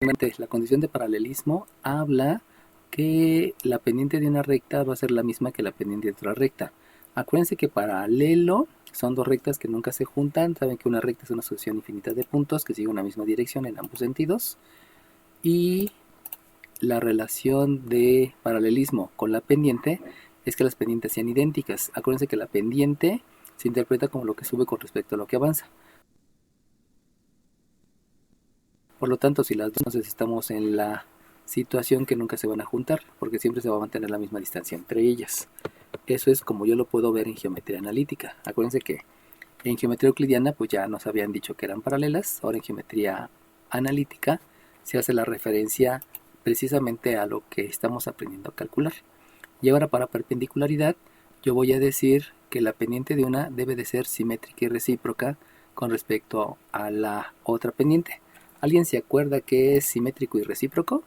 La condición de paralelismo habla que la pendiente de una recta va a ser la misma que la pendiente de otra recta. Acuérdense que paralelo son dos rectas que nunca se juntan. Saben que una recta es una sucesión infinita de puntos que sigue una misma dirección en ambos sentidos. Y la relación de paralelismo con la pendiente es que las pendientes sean idénticas. Acuérdense que la pendiente se interpreta como lo que sube con respecto a lo que avanza. Por lo tanto, si las dos, entonces estamos en la situación que nunca se van a juntar, porque siempre se va a mantener la misma distancia entre ellas. Eso es como yo lo puedo ver en geometría analítica. Acuérdense que en geometría euclidiana pues ya nos habían dicho que eran paralelas. Ahora en geometría analítica se hace la referencia precisamente a lo que estamos aprendiendo a calcular. Y ahora para perpendicularidad yo voy a decir que la pendiente de una debe de ser simétrica y recíproca con respecto a la otra pendiente. ¿Alguien se acuerda qué es simétrico y recíproco?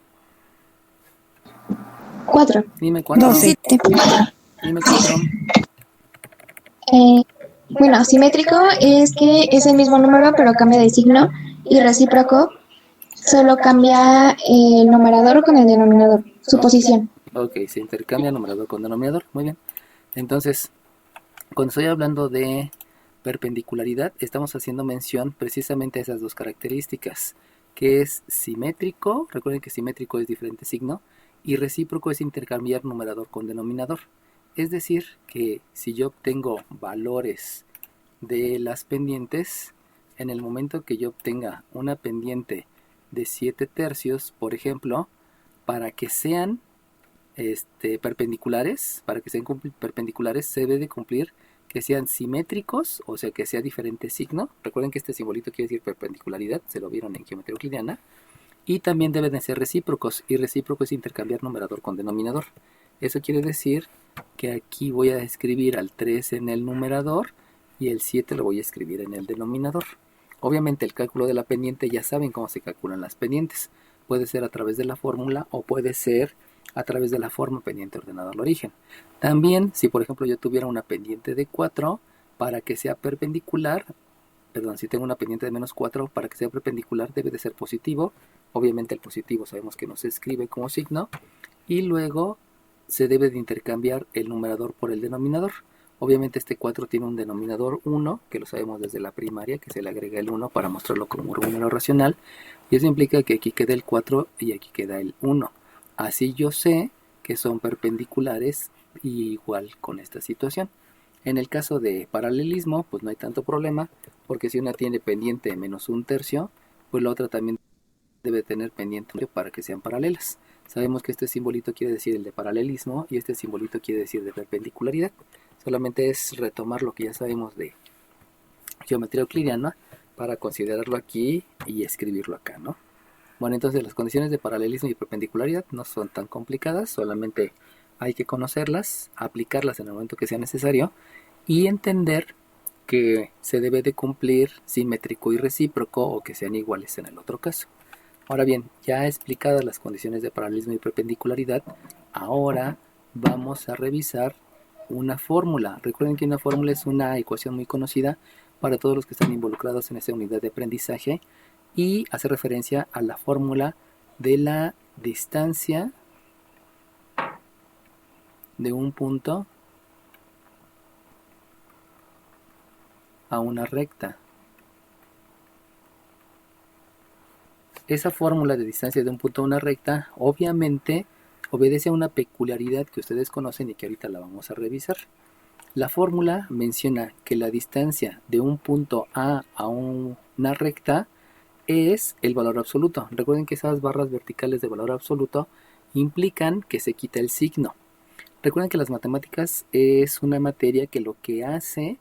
4. Dime 4. 12. Dime 4. Bueno, simétrico es que es el mismo número pero cambia de signo, y recíproco solo cambia el numerador con el denominador, su posición. Ok, se intercambia numerador con denominador, muy bien. Entonces, cuando estoy hablando de perpendicularidad, estamos haciendo mención precisamente a esas dos características, que es simétrico, recuerden que simétrico es diferente signo, y recíproco es intercambiar numerador con denominador. Es decir, que si yo obtengo valores de las pendientes, en el momento que yo obtenga una pendiente de 7 tercios, por ejemplo, para que sean perpendiculares, se debe de cumplir que sean simétricos, o sea que sea diferente signo. Recuerden que este simbolito quiere decir perpendicularidad, se lo vieron en geometría euclidiana. Y también deben de ser recíprocos, y recíproco es intercambiar numerador con denominador. Eso quiere decir que aquí voy a escribir al 3 en el numerador y el 7 lo voy a escribir en el denominador. Obviamente el cálculo de la pendiente ya saben cómo se calculan las pendientes. Puede ser a través de la fórmula o puede ser a través de la forma pendiente ordenada al origen. También, si por ejemplo yo tuviera una pendiente de 4, para que sea perpendicular, si tengo una pendiente de menos 4, para que sea perpendicular debe de ser positivo. Obviamente el positivo sabemos que no se escribe como signo. Y luego se debe de intercambiar el numerador por el denominador. Obviamente este 4 tiene un denominador 1, que lo sabemos desde la primaria, que se le agrega el 1 para mostrarlo como un número racional. Y eso implica que aquí queda el 4 y aquí queda el 1. Así yo sé que son perpendiculares, y igual con esta situación. En el caso de paralelismo, pues no hay tanto problema, porque si una tiene pendiente menos un tercio, pues la otra también debe tener pendiente para que sean paralelas. Sabemos que este simbolito quiere decir el de paralelismo y este simbolito quiere decir de perpendicularidad. Solamente es retomar lo que ya sabemos de geometría euclidiana para considerarlo aquí y escribirlo acá, ¿no? Bueno, entonces las condiciones de paralelismo y perpendicularidad no son tan complicadas, solamente hay que conocerlas, aplicarlas en el momento que sea necesario y entender que se debe de cumplir simétrico y recíproco o que sean iguales en el otro caso. Ahora bien, ya explicadas las condiciones de paralelismo y perpendicularidad, ahora vamos a revisar una fórmula. Recuerden que una fórmula es una ecuación muy conocida para todos los que están involucrados en esa unidad de aprendizaje y hace referencia a la fórmula de la distancia de un punto a una recta. Esa fórmula de distancia de un punto a una recta obviamente obedece a una peculiaridad que ustedes conocen y que ahorita la vamos a revisar. La fórmula menciona que la distancia de un punto a una recta es el valor absoluto. Recuerden que esas barras verticales de valor absoluto implican que se quita el signo. Recuerden que las matemáticas es una materia que lo que hace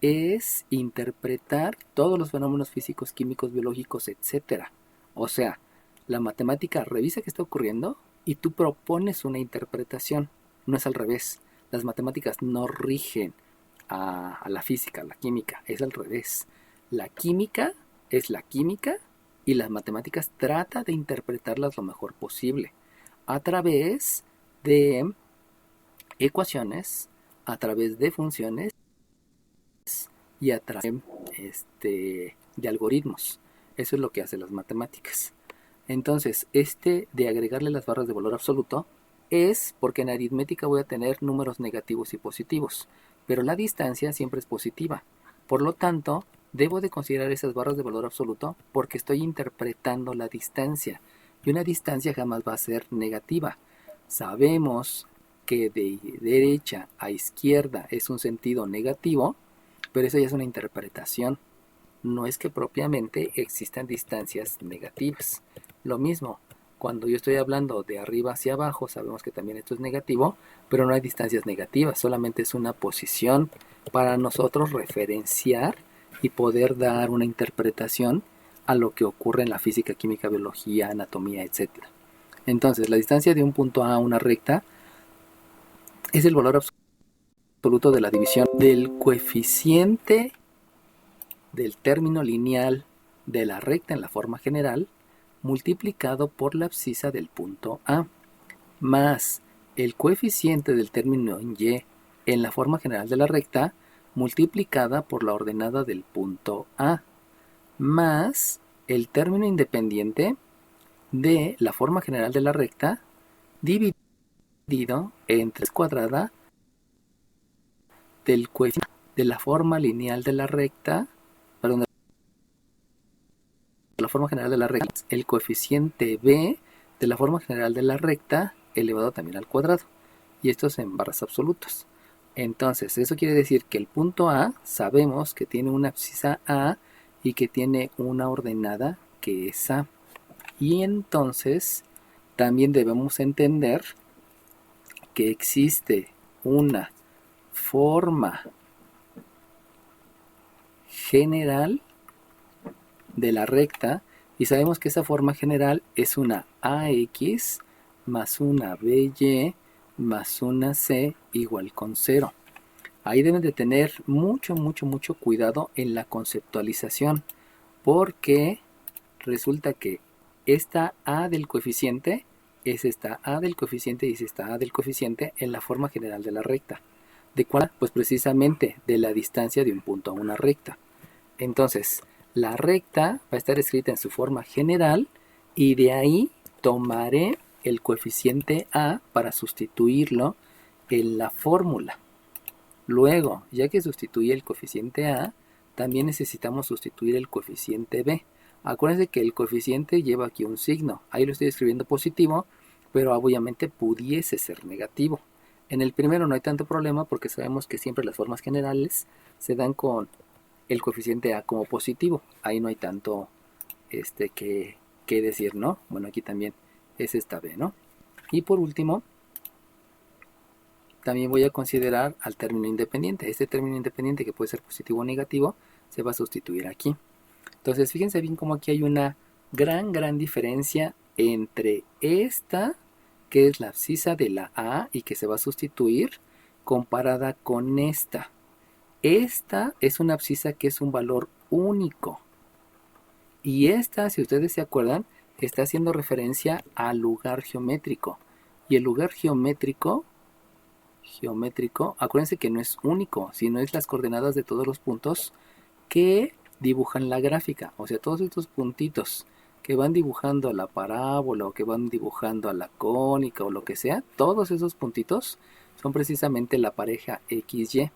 es interpretar todos los fenómenos físicos, químicos, biológicos, etcétera. O sea, la matemática revisa qué está ocurriendo y tú propones una interpretación. No es al revés. Las matemáticas no rigen a la física, a la química. Es al revés. La química es la química y las matemáticas trata de interpretarlas lo mejor posible a través de ecuaciones, a través de funciones y a través de algoritmos. Eso es lo que hacen las matemáticas. Entonces, de agregarle las barras de valor absoluto es porque en aritmética voy a tener números negativos y positivos, pero la distancia siempre es positiva. Por lo tanto, debo de considerar esas barras de valor absoluto porque estoy interpretando la distancia. Y una distancia jamás va a ser negativa. Sabemos que de derecha a izquierda es un sentido negativo, pero eso ya es una interpretación. No es que propiamente existan distancias negativas. Lo mismo, cuando yo estoy hablando de arriba hacia abajo, sabemos que también esto es negativo, pero no hay distancias negativas, solamente es una posición para nosotros referenciar y poder dar una interpretación a lo que ocurre en la física, química, biología, anatomía, etc. Entonces, la distancia de un punto A a una recta es el valor absoluto de la división del coeficiente del término lineal de la recta en la forma general multiplicado por la abscisa del punto A, más el coeficiente del término Y en la forma general de la recta multiplicada por la ordenada del punto A, más el término independiente de la forma general de la recta dividido entre 3 cuadrada del coeficiente de la forma lineal de la recta, perdón, de la forma general de la recta, el coeficiente b de la forma general de la recta elevado también al cuadrado. Y esto es en barras absolutas. Entonces, eso quiere decir que el punto A sabemos que tiene una abscisa A y que tiene una ordenada que es A. Y entonces, también debemos entender que existe una forma general de la recta y sabemos que esa forma general es una AX más una BY más una C igual con 0. Ahí deben de tener mucho cuidado en la conceptualización, porque resulta que esta A del coeficiente es esta A del coeficiente y es esta A del coeficiente en la forma general de la recta. ¿De cuál? Pues precisamente de la distancia de un punto a una recta. Entonces, la recta va a estar escrita en su forma general y de ahí tomaré el coeficiente A para sustituirlo en la fórmula. Luego, ya que sustituí el coeficiente A, también necesitamos sustituir el coeficiente B. Acuérdense que el coeficiente lleva aquí un signo. Ahí lo estoy escribiendo positivo, pero obviamente pudiese ser negativo. En el primero no hay tanto problema porque sabemos que siempre las formas generales se dan con el coeficiente A como positivo. Ahí no hay tanto que decir, ¿no? Bueno, aquí también es esta B, ¿no? Y por último, también voy a considerar al término independiente. Este término independiente, que puede ser positivo o negativo, se va a sustituir aquí. Entonces, fíjense bien cómo aquí hay una gran diferencia entre esta, que es la abscisa de la A y que se va a sustituir, comparada con esta. Esta es una abscisa que es un valor único. Y esta, si ustedes se acuerdan, está haciendo referencia al lugar geométrico. Y el lugar geométrico, acuérdense que no es único, sino es las coordenadas de todos los puntos que dibujan la gráfica. O sea, todos estos puntitos que van dibujando la parábola o que van dibujando a la cónica o lo que sea, todos esos puntitos son precisamente la pareja XY.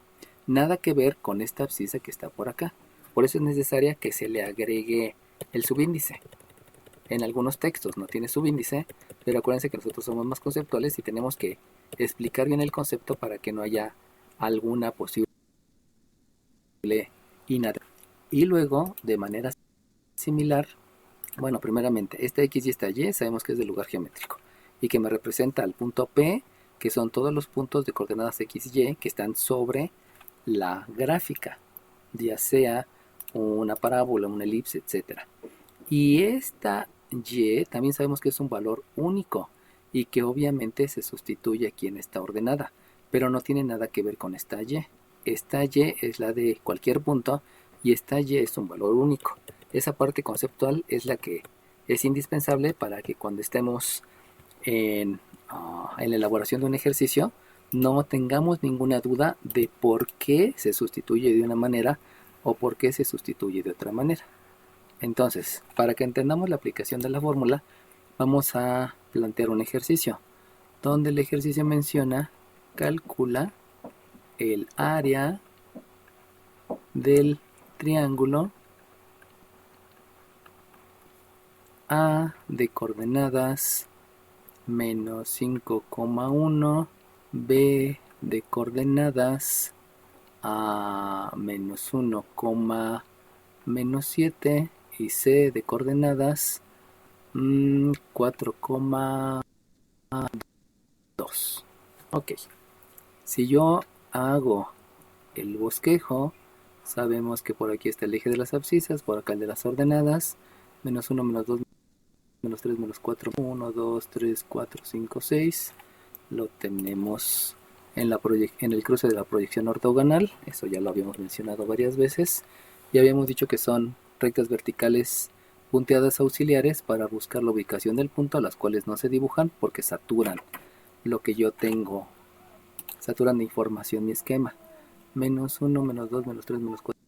Nada que ver con esta abscisa que está por acá. Por eso es necesaria que se le agregue el subíndice. En algunos textos no tiene subíndice, pero acuérdense que nosotros somos más conceptuales y tenemos que explicar bien el concepto para que no haya alguna posible inadecuación. Y luego, de manera similar, bueno, primeramente, esta X y esta Y sabemos que es del lugar geométrico y que me representa al punto P, que son todos los puntos de coordenadas X y Y que están sobre la gráfica, ya sea una parábola, una elipse, etc. Y esta Y también sabemos que es un valor único y que obviamente se sustituye aquí en esta ordenada, pero no tiene nada que ver con esta Y. Esta Y es la de cualquier punto y esta Y es un valor único. Esa parte conceptual es la que es indispensable para que cuando estemos en la elaboración de un ejercicio no tengamos ninguna duda de por qué se sustituye de una manera o por qué se sustituye de otra manera. Entonces, para que entendamos la aplicación de la fórmula, vamos a plantear un ejercicio, donde el ejercicio menciona, calcula el área del triángulo A de coordenadas menos 5,1, B de coordenadas a menos 1, menos 7 y C de coordenadas 4,2. Ok, si yo hago el bosquejo, sabemos que por aquí está el eje de las abscisas, por acá el de las ordenadas, menos 1, menos 2, menos 3, menos 4, 1, 2, 3, 4, 5, 6. Lo tenemos en el cruce de la proyección ortogonal, eso ya lo habíamos mencionado varias veces, y habíamos dicho que son rectas verticales punteadas auxiliares para buscar la ubicación del punto, a las cuales no se dibujan porque saturan lo que yo tengo, saturan de información mi esquema. Menos 1, menos 2, menos 3, menos 4,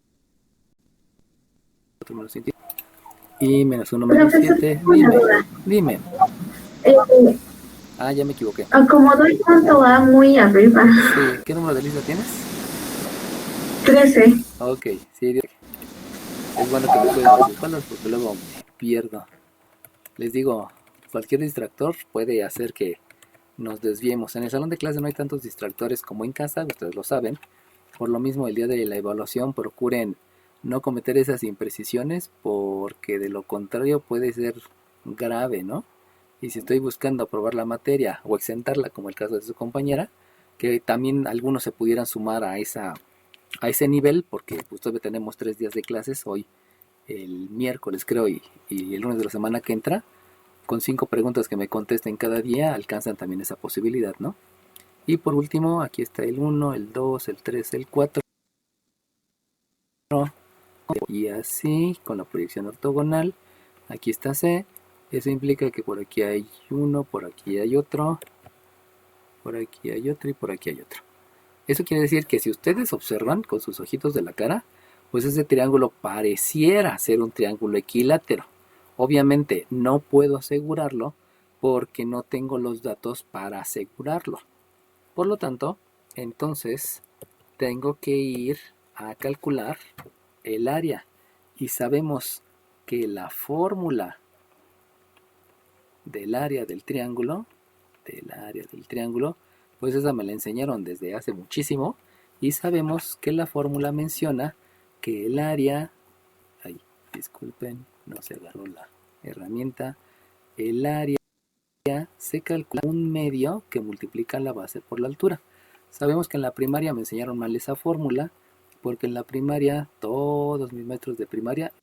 menos 5 y menos 1, menos Profesor, 7. tengo una duda. Dime. Eh, Ya me equivoqué. Acomodó el punto A muy arriba. Sí, ¿qué número de lista tienes? 13. Ok, sí, es bueno que me cuiden las espaldas porque luego me pierdo. Les digo, cualquier distractor puede hacer que nos desviemos. En el salón de clase no hay tantos distractores como en casa, ustedes lo saben. Por lo mismo, el día de la evaluación procuren no cometer esas imprecisiones porque de lo contrario puede ser grave, ¿no? Y si estoy buscando aprobar la materia o exentarla, como el caso de su compañera, que también algunos se pudieran sumar a ese nivel, porque pues todavía tenemos 3 días de clases, hoy el miércoles creo y el lunes de la semana que entra, con 5 preguntas que me contesten cada día, alcanzan también esa posibilidad, ¿no? Y por último, aquí está el 1, el 2, el 3, el 4, y así, con la proyección ortogonal, aquí está C, eso implica que por aquí hay uno, por aquí hay otro, por aquí hay otro y por aquí hay otro. Eso quiere decir que si ustedes observan con sus ojitos de la cara, pues ese triángulo pareciera ser un triángulo equilátero. Obviamente no puedo asegurarlo porque no tengo los datos para asegurarlo. Por lo tanto, entonces tengo que ir a calcular el área. Y sabemos que la fórmula del área del triángulo, pues esa me la enseñaron desde hace muchísimo. Y sabemos que la fórmula menciona que el área, ay, disculpen, no se agarró la herramienta, el área se calcula un medio que multiplica la base por la altura. Sabemos que en la primaria me enseñaron mal esa fórmula, porque en la primaria, todos mis maestros de primaria,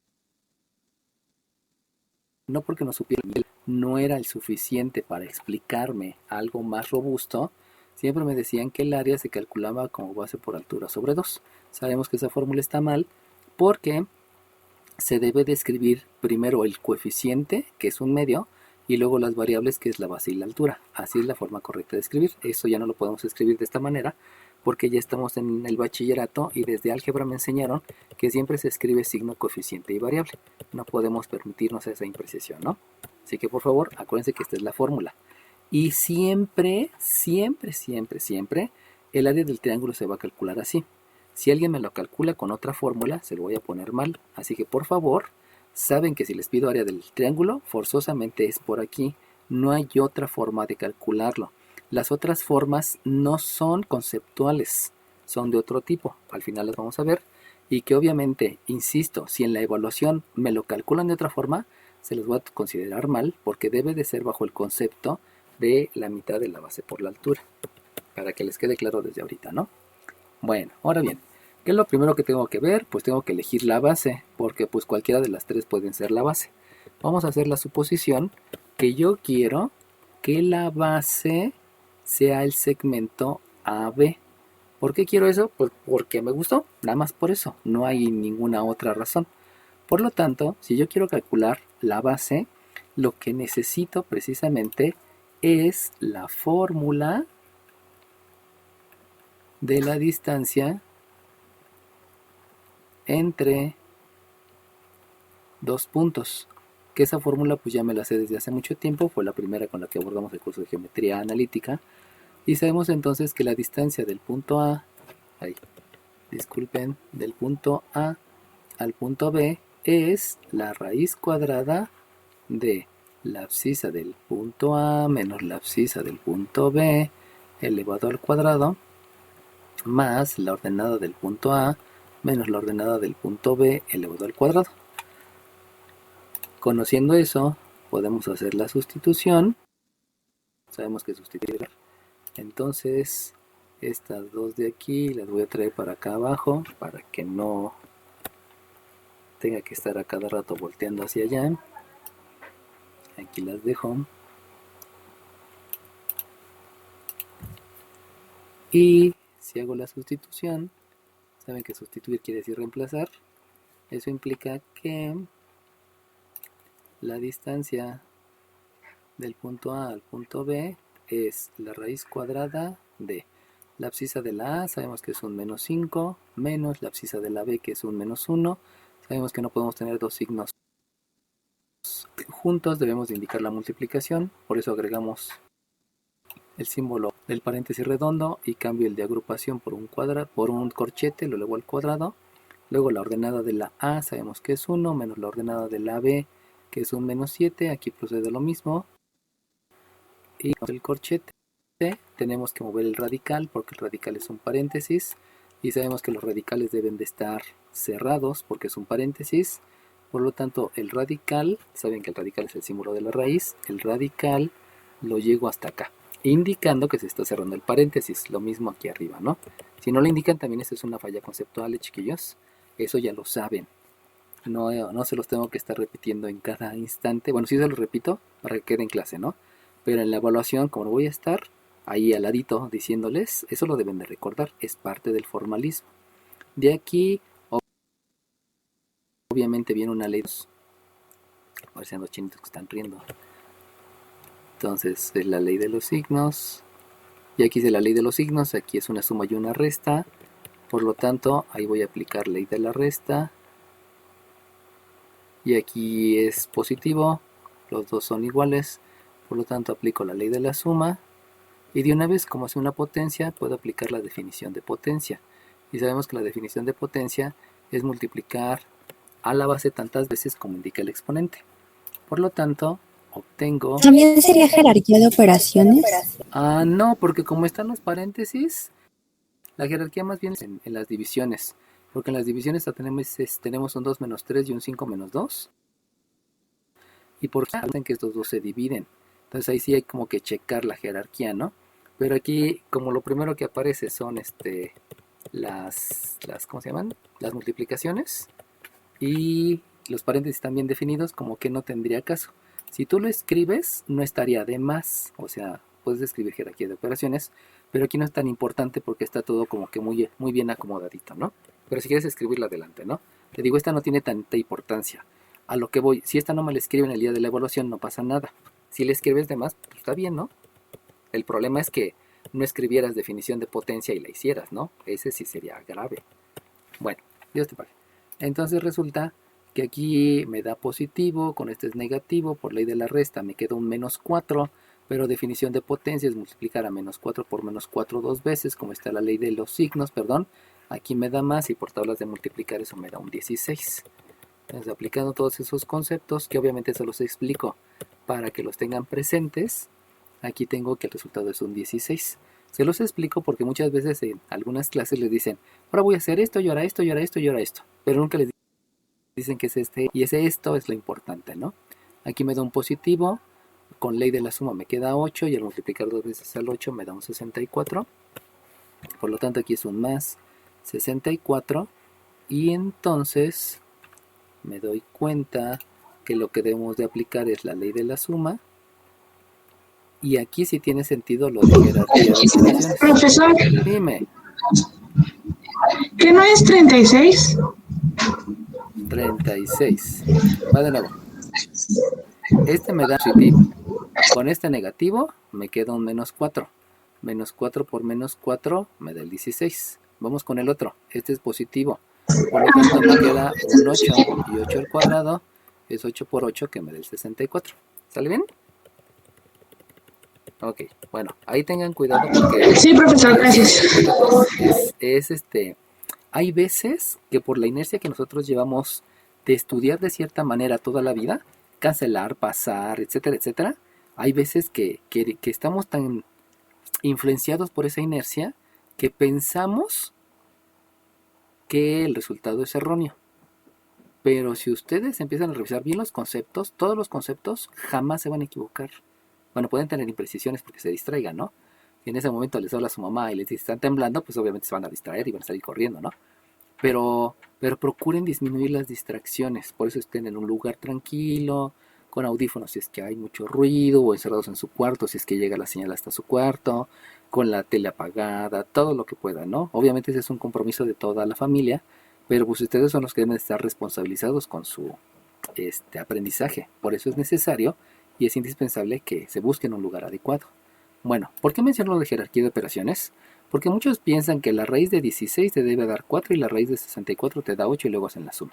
no porque no supieran, no era el suficiente para explicarme algo más robusto, siempre me decían que el área se calculaba como base por altura sobre 2. Sabemos que esa fórmula está mal porque se debe de escribir primero el coeficiente, que es un medio, y luego las variables, que es la base y la altura. Así es la forma correcta de escribir. Eso ya no lo podemos escribir de esta manera porque ya estamos en el bachillerato y desde álgebra me enseñaron que siempre se escribe signo, coeficiente y variable. No podemos permitirnos esa imprecisión, ¿no? Así que por favor, acuérdense que esta es la fórmula. Y siempre, siempre, siempre, siempre, el área del triángulo se va a calcular así. Si alguien me lo calcula con otra fórmula, se lo voy a poner mal. Así que por favor, saben que si les pido área del triángulo, forzosamente es por aquí. No hay otra forma de calcularlo. Las otras formas no son conceptuales, son de otro tipo. Al final las vamos a ver. Y que obviamente, insisto, si en la evaluación me lo calculan de otra forma, se los voy a considerar mal porque debe de ser bajo el concepto de la mitad de la base por la altura. Para que les quede claro desde ahorita, ¿no? Bueno, ahora bien, ¿qué es lo primero que tengo que ver? Pues tengo que elegir la base, porque pues cualquiera de las tres pueden ser la base. Vamos a hacer la suposición que yo quiero que la base sea el segmento AB. ¿Por qué quiero eso? Pues porque me gustó, nada más por eso, no hay ninguna otra razón. Por lo tanto, si yo quiero calcular la base, lo que necesito precisamente es la fórmula de la distancia entre dos puntos. que esa fórmula pues ya me la sé desde hace mucho tiempo, fue la primera con la que abordamos el curso de geometría analítica, y sabemos entonces que la distancia del punto A, del punto A al punto B es la raíz cuadrada de la abscisa del punto A menos la abscisa del punto B elevado al cuadrado más la ordenada del punto A menos la ordenada del punto B elevado al cuadrado. Conociendo eso, podemos hacer la sustitución. Sabemos que sustituir. Entonces, estas dos de aquí las voy a traer para acá abajo para que no tenga que estar a cada rato volteando hacia allá. Aquí las dejo. Y si hago la sustitución, saben que sustituir quiere decir reemplazar. Eso implica que la distancia del punto A al punto B es la raíz cuadrada de la abscisa de la A, sabemos que es un menos 5, menos la abscisa de la B, que es un menos 1. Sabemos que no podemos tener dos signos juntos, debemos de indicar la multiplicación, por eso agregamos el símbolo del paréntesis redondo y cambio el de agrupación por un corchete, lo elevo al cuadrado. Luego la ordenada de la A sabemos que es 1, menos la ordenada de la B, que es un menos 7, aquí procede lo mismo. Y con el corchete tenemos que mover el radical, porque el radical es un paréntesis, y sabemos que los radicales deben de estar cerrados, porque es un paréntesis. Por lo tanto, el radical, saben que el radical es el símbolo de la raíz, el radical lo llego hasta acá, indicando que se está cerrando el paréntesis, lo mismo aquí arriba, ¿no? Si no lo indican, también esa es una falla conceptual, chiquillos, eso ya lo saben. No se los tengo que estar repitiendo en cada instante. Bueno, sí se los repito para que quede en clase, ¿no? Pero en la evaluación, como no voy a estar ahí al ladito diciéndoles, eso lo deben de recordar, es parte del formalismo. De aquí, obviamente viene una ley, parecen los chinitos que están riendo. Entonces, es la ley de los signos, y aquí es la ley de los signos, aquí es una suma y una resta, por lo tanto, ahí voy a aplicar ley de la resta, y aquí es positivo, los dos son iguales, por lo tanto aplico la ley de la suma, y de una vez, como es una potencia, puedo aplicar la definición de potencia, y sabemos que la definición de potencia es multiplicar a la base tantas veces como indica el exponente. Por lo tanto, obtengo... ¿También sería jerarquía de operaciones? No, porque como están los paréntesis, la jerarquía más bien es en las divisiones. Porque en las divisiones tenemos un 2 menos 3 y un 5 menos 2. Y por qué hacen que estos dos se dividen. Entonces ahí sí hay como que checar la jerarquía, ¿no? Pero aquí, como lo primero que aparece son las ¿cómo se llaman? Las multiplicaciones. Y los paréntesis están bien definidos, como que no tendría caso. Si tú lo escribes, no estaría de más. O sea, puedes escribir jerarquía de operaciones, pero aquí no es tan importante porque está todo como que muy bien acomodadito, ¿no? Pero si quieres escribirla adelante, ¿no? Te digo, esta no tiene tanta importancia. A lo que voy, si esta no me la escriben el día de la evaluación, no pasa nada. Si le escribes de más, pues está bien, ¿no? El problema es que no escribieras definición de potencia y la hicieras, ¿no? Ese sí sería grave. Bueno, Dios te pague. Entonces resulta que aquí me da positivo, con este es negativo, por ley de la resta me queda un menos 4, pero definición de potencia es multiplicar a menos 4 por menos 4 dos veces, como está la ley de los signos, perdón. Aquí me da más y por tablas de multiplicar eso me da un 16. Entonces, aplicando todos esos conceptos, que obviamente se los explico para que los tengan presentes, aquí tengo que el resultado es un 16. Se los explico porque muchas veces en algunas clases les dicen, ahora voy a hacer esto, y ahora esto, y ahora esto, y ahora esto. Pero nunca les dicen que es y ese esto es lo importante, ¿no? Aquí me da un positivo, con ley de la suma me queda 8, y al multiplicar dos veces al 8 me da un 64. Por lo tanto aquí es un más 64, y entonces me doy cuenta que lo que debemos de aplicar es la ley de la suma, y aquí sí tiene sentido lo de jerarquía de operaciones. Profesor, Dime. ¿qué no es 36? 36. Va de nuevo. Este me da positivo. Con este negativo me queda un menos 4. Menos 4 por menos 4 me da el 16. Vamos con el otro. Este es positivo. Por lo tanto me queda un 8. Y 8 al cuadrado es 8 por 8 que me da el 64. ¿Sale bien? Ok, bueno, ahí tengan cuidado porque Sí, profesor, gracias. hay veces que por la inercia que nosotros llevamos de estudiar de cierta manera toda la vida, cancelar, pasar, etcétera, etcétera, hay veces que estamos tan influenciados por esa inercia que pensamos que el resultado es erróneo. Pero si ustedes empiezan a revisar bien los conceptos, todos los conceptos jamás se van a equivocar. Bueno, pueden tener imprecisiones porque se distraigan, ¿no? Si en ese momento les habla a su mamá y les dice están temblando, pues obviamente se van a distraer y van a salir corriendo, ¿no? Pero procuren disminuir las distracciones. Por eso estén en un lugar tranquilo, con audífonos si es que hay mucho ruido, o encerrados en su cuarto si es que llega la señal hasta su cuarto, con la tele apagada, todo lo que puedan, ¿no? Obviamente ese es un compromiso de toda la familia, pero pues ustedes son los que deben estar responsabilizados con su aprendizaje. Por eso es necesario y es indispensable que se busquen un lugar adecuado. Bueno, ¿por qué menciono la jerarquía de operaciones? Porque muchos piensan que la raíz de 16 te debe dar 4 y la raíz de 64 te da 8 y luego hacen la suma.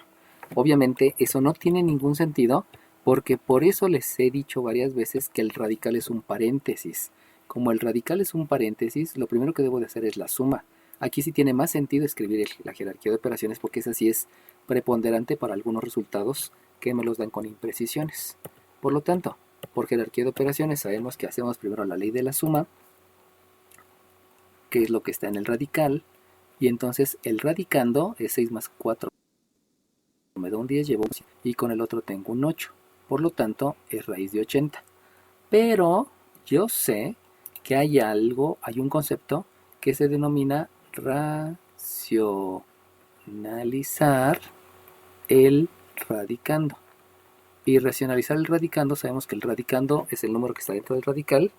Obviamente eso no tiene ningún sentido porque por eso les he dicho varias veces que el radical es un paréntesis. Como el radical es un paréntesis, lo primero que debo de hacer es la suma. Aquí sí tiene más sentido escribir la jerarquía de operaciones porque esa sí es preponderante para algunos resultados que me los dan con imprecisiones. Por lo tanto, por jerarquía de operaciones sabemos que hacemos primero la ley de la suma, que es lo que está en el radical, y entonces el radicando es 6 más 4, me da un 10, llevo un 100, y con el otro tengo un 8, por lo tanto es raíz de 80. Pero yo sé que hay un concepto que se denomina racionalizar el radicando. Y racionalizar el radicando, sabemos que el radicando es el número que está dentro del radical,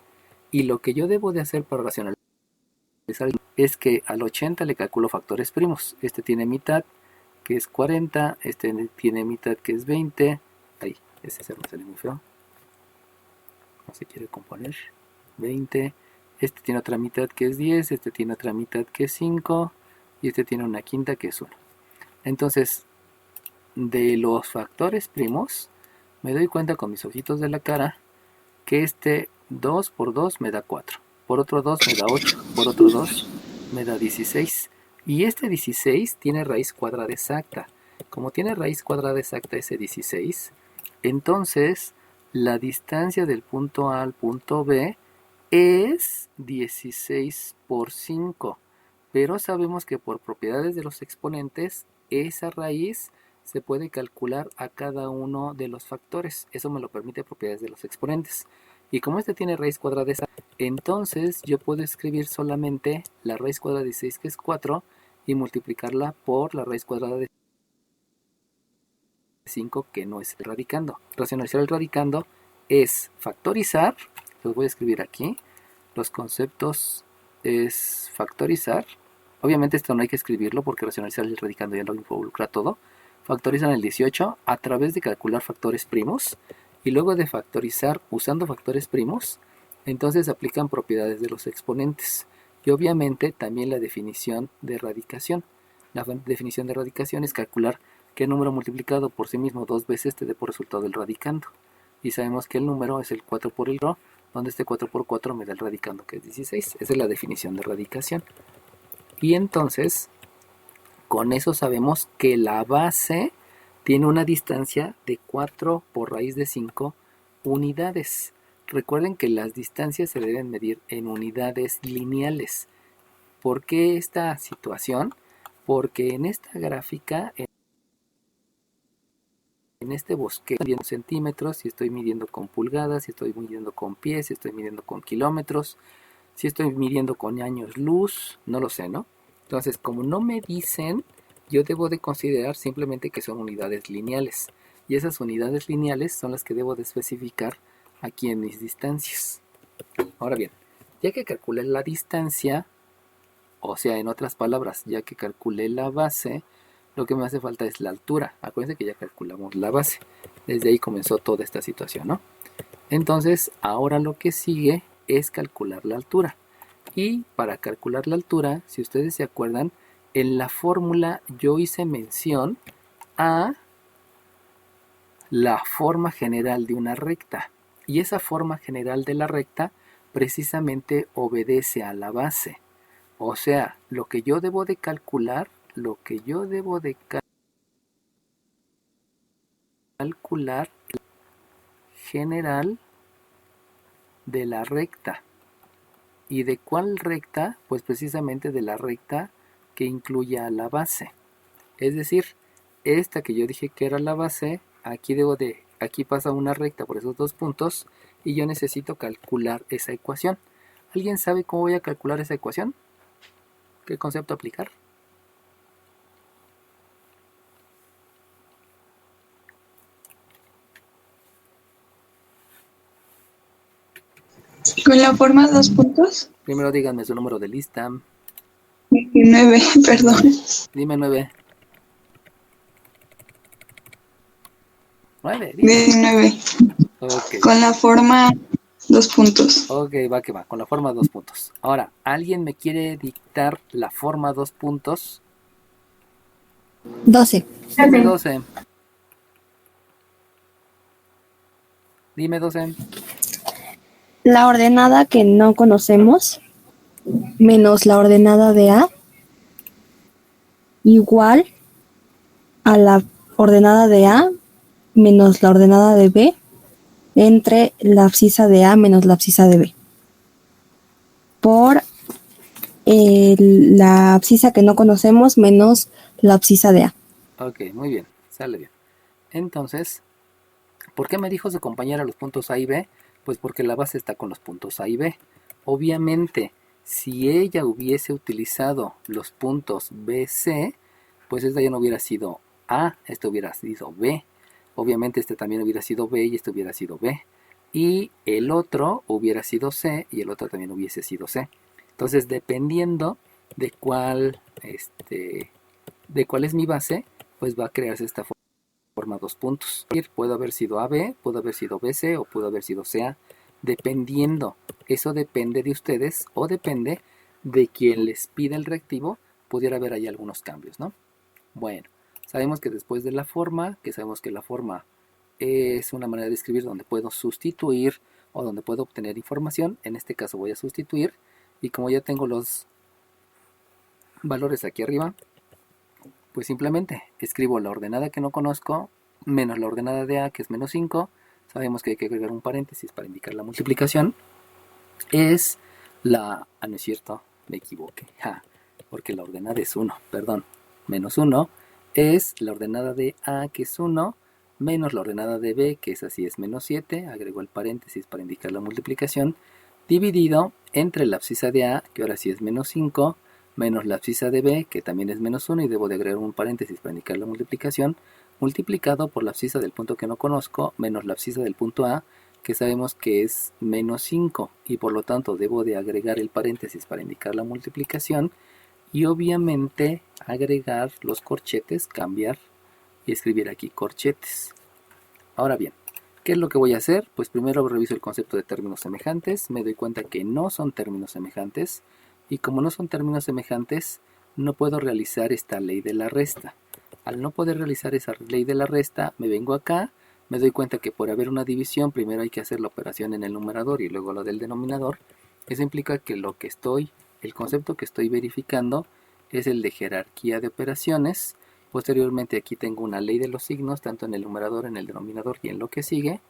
y lo que yo debo de hacer para racionalizar es que al 80 le calculo factores primos. Este tiene mitad, que es 40, este tiene mitad, que es 20. Ahí, ese cero me sale muy feo. No se quiere componer. 20. Este tiene otra mitad, que es 10. Este tiene otra mitad, que es 5. Y este tiene una quinta, que es 1. Entonces, de los factores primos, me doy cuenta con mis ojitos de la cara que este 2 por 2 me da 4. Por otro 2 me da 8. Por otro 2 me da 16. Y este 16 tiene raíz cuadrada exacta. Como tiene raíz cuadrada exacta ese 16, entonces la distancia del punto A al punto B es 16 por 5. Pero sabemos que por propiedades de los exponentes, esa raíz se puede calcular a cada uno de los factores. Eso me lo permite propiedades de los exponentes. Y como este tiene raíz cuadrada exacta, entonces yo puedo escribir solamente la raíz cuadrada de 16, que es 4, y multiplicarla por la raíz cuadrada de 5, que no es el radicando. Racionalizar el radicando es factorizar, los voy a escribir aquí, los conceptos es factorizar. Obviamente esto no hay que escribirlo porque racionalizar el radicando ya lo involucra todo. Factorizan el 18 a través de calcular factores primos, y luego de factorizar usando factores primos, entonces aplican propiedades de los exponentes y obviamente también la definición de radicación. La definición de radicación es calcular qué número multiplicado por sí mismo dos veces te dé por resultado el radicando. Y sabemos que el número es el 4 por el rho, donde este 4 por 4 me da el radicando, que es 16. Esa es la definición de radicación. Y entonces, con eso sabemos que la base tiene una distancia de 4 por raíz de 5 unidades. Recuerden que las distancias se deben medir en unidades lineales. ¿Por qué esta situación? Porque en esta gráfica, en este bosque, estoy midiendo centímetros, si estoy midiendo con pulgadas, si estoy midiendo con pies, si estoy midiendo con kilómetros, si estoy midiendo con años luz, no lo sé, ¿no? Entonces, como no me dicen, yo debo de considerar simplemente que son unidades lineales. Y esas unidades lineales son las que debo de especificar aquí en mis distancias. Ahora bien, ya que calculé la distancia, o sea, en otras palabras, ya que calculé la base, lo que me hace falta es la altura. Acuérdense que ya calculamos la base. Desde ahí comenzó toda esta situación, ¿no? Entonces, ahora lo que sigue es calcular la altura. Y para calcular la altura, si ustedes se acuerdan, en la fórmula yo hice mención a la forma general de una recta. Y esa forma general de la recta precisamente obedece a la base. O sea, lo que yo debo de calcular, general de la recta. ¿Y de cuál recta? Pues precisamente de la recta que incluya la base. Es decir, esta que yo dije que era la base, aquí pasa una recta por esos 2 puntos y yo necesito calcular esa ecuación. ¿Alguien sabe cómo voy a calcular esa ecuación? ¿Qué concepto aplicar? Con la forma 2 puntos. Primero díganme su número de lista. 9, perdón. Dime 9. 9, dime. 19. Ok. Con la forma 2 puntos. Ok, va que va, con la forma 2 puntos. Ahora, ¿alguien me quiere dictar la forma 2 puntos? 12. Dime 12. Dime 12. La ordenada que no conocemos menos la ordenada de A igual a la ordenada de A menos la ordenada de B entre la abscisa de A menos la abscisa de B por la abscisa que no conocemos menos la abscisa de A. Ok, muy bien, sale bien. Entonces, ¿por qué me dijo su compañera los puntos A y B? Pues porque la base está con los puntos A y B. Obviamente, si ella hubiese utilizado los puntos B, C, pues esta ya no hubiera sido A, esto hubiera sido B. Obviamente este también hubiera sido B y este hubiera sido B. Y el otro hubiera sido C y el otro también hubiese sido C. Entonces, dependiendo de cuál es mi base, pues va a crearse esta forma 2 puntos. Puede haber sido AB, puede haber sido BC o puede haber sido CA, dependiendo. Eso depende de ustedes o depende de quien les pida el reactivo. Pudiera haber ahí algunos cambios, ¿no? Bueno, sabemos que después de la forma, sabemos que la forma es una manera de escribir donde puedo sustituir o donde puedo obtener información. En este caso voy a sustituir y como ya tengo los valores aquí arriba, pues simplemente escribo la ordenada que no conozco menos la ordenada de A, que es menos 5. Sabemos que hay que agregar un paréntesis para indicar la multiplicación. Es la... Ah, no es cierto, me equivoqué. Porque la ordenada es 1, perdón. Menos 1 es la ordenada de A, que es 1, menos la ordenada de B, que es así, es menos 7. Agrego el paréntesis para indicar la multiplicación. Dividido entre la abscisa de A, que ahora sí es menos 5, menos la abscisa de B, que también es menos 1, y debo de agregar un paréntesis para indicar la multiplicación, multiplicado por la abscisa del punto que no conozco, menos la abscisa del punto A, que sabemos que es menos 5, y por lo tanto debo de agregar el paréntesis para indicar la multiplicación, y obviamente agregar los corchetes, cambiar, y escribir aquí corchetes. Ahora bien, ¿qué es lo que voy a hacer? Pues primero reviso el concepto de términos semejantes, me doy cuenta que no son términos semejantes, y como no son términos semejantes, no puedo realizar esta ley de la resta. Al no poder realizar esa ley de la resta, me vengo acá, me doy cuenta que por haber una división, primero hay que hacer la operación en el numerador y luego la del denominador. Eso implica que el concepto que estoy verificando es el de jerarquía de operaciones. Posteriormente aquí tengo una ley de los signos, tanto en el numerador, en el denominador y en lo que sigue.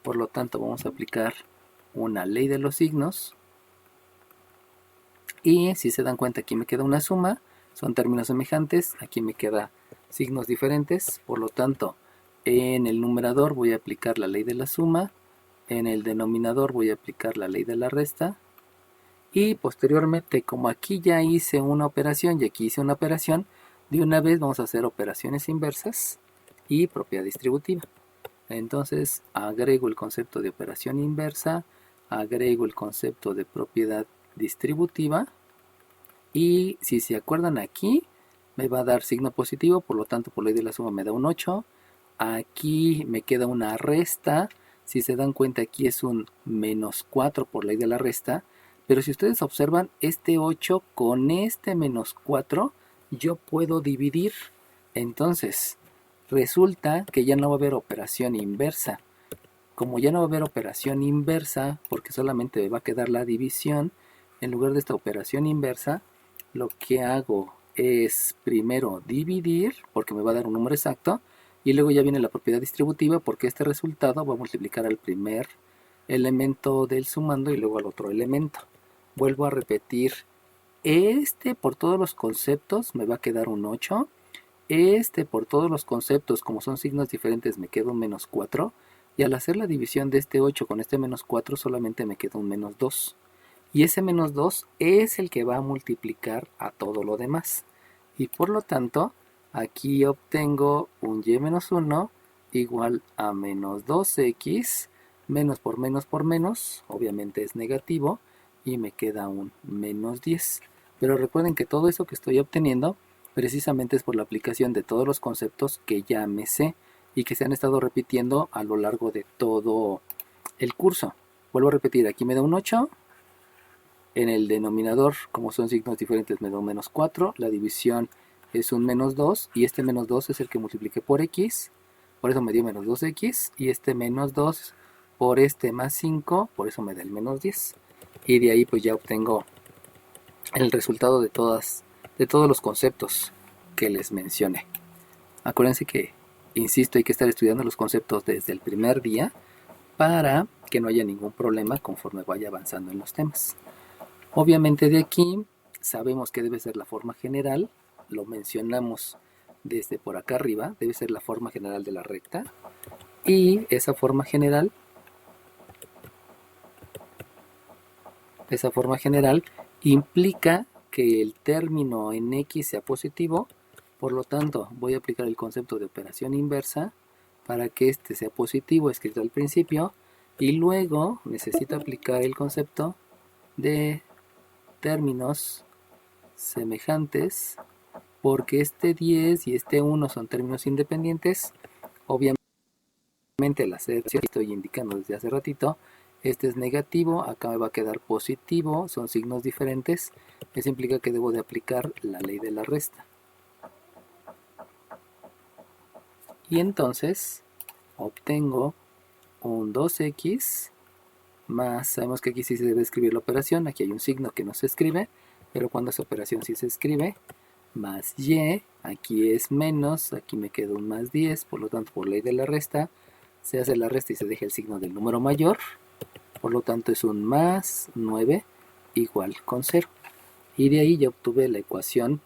Por lo tanto, vamos a aplicar una ley de los signos. Y si se dan cuenta, aquí me queda una suma, son términos semejantes, aquí me queda signos diferentes, por lo tanto, en el numerador voy a aplicar la ley de la suma, en el denominador voy a aplicar la ley de la resta, y posteriormente, como aquí ya hice una operación y aquí hice una operación, de una vez vamos a hacer operaciones inversas y propiedad distributiva. Entonces, agrego el concepto de operación inversa, agrego el concepto de propiedad distributiva, y si se acuerdan aquí me va a dar signo positivo, por lo tanto por ley de la suma me da un 8. Aquí me queda una resta, si se dan cuenta aquí es un menos 4 por ley de la resta, pero si ustedes observan este 8 con este menos 4 yo puedo dividir. Entonces resulta que ya no va a haber operación inversa. Como ya no va a haber operación inversa, porque solamente me va a quedar la división, en lugar de esta operación inversa, lo que hago es primero dividir, porque me va a dar un número exacto, y luego ya viene la propiedad distributiva, porque este resultado va a multiplicar al primer elemento del sumando y luego al otro elemento. Vuelvo a repetir, por todos los conceptos me va a quedar un 8, por todos los conceptos, como son signos diferentes, me queda un menos 4, y al hacer la división de este 8 con este menos 4 solamente me queda un menos 2. Y ese menos 2 es el que va a multiplicar a todo lo demás. Y por lo tanto, aquí obtengo un y menos 1 igual a menos 2x, menos por menos, obviamente es negativo, y me queda un menos 10. Pero recuerden que todo eso que estoy obteniendo precisamente es por la aplicación de todos los conceptos que ya me sé y que se han estado repitiendo a lo largo de todo el curso. Vuelvo a repetir, aquí me da un 8, en el denominador, como son signos diferentes, me da un menos 4, la división es un menos 2, y este menos 2 es el que multipliqué por x, por eso me dio menos 2x, y este menos 2 por este más 5, por eso me da el menos 10. Y de ahí pues ya obtengo el resultado de todos los conceptos que les mencioné. Acuérdense que, insisto, hay que estar estudiando los conceptos desde el primer día para que no haya ningún problema conforme vaya avanzando en los temas. Obviamente de aquí sabemos que debe ser la forma general, lo mencionamos desde por acá arriba, debe ser la forma general de la recta, y esa forma general implica que el término en x sea positivo. Por lo tanto, voy a aplicar el concepto de operación inversa para que este sea positivo, escrito al principio, y luego necesito aplicar el concepto de términos semejantes, porque este 10 y este 1 son términos independientes. Obviamente la acepción que estoy indicando desde hace ratito, este es negativo, acá me va a quedar positivo, son signos diferentes, eso implica que debo de aplicar la ley de la resta. Y entonces obtengo un 2x más, sabemos que aquí sí se debe escribir la operación, aquí hay un signo que no se escribe, pero cuando esa operación sí se escribe, más y, aquí es menos, aquí me queda un más 10, por lo tanto por ley de la resta, se hace la resta y se deja el signo del número mayor, por lo tanto es un más 9 igual con 0. Y de ahí ya obtuve la ecuación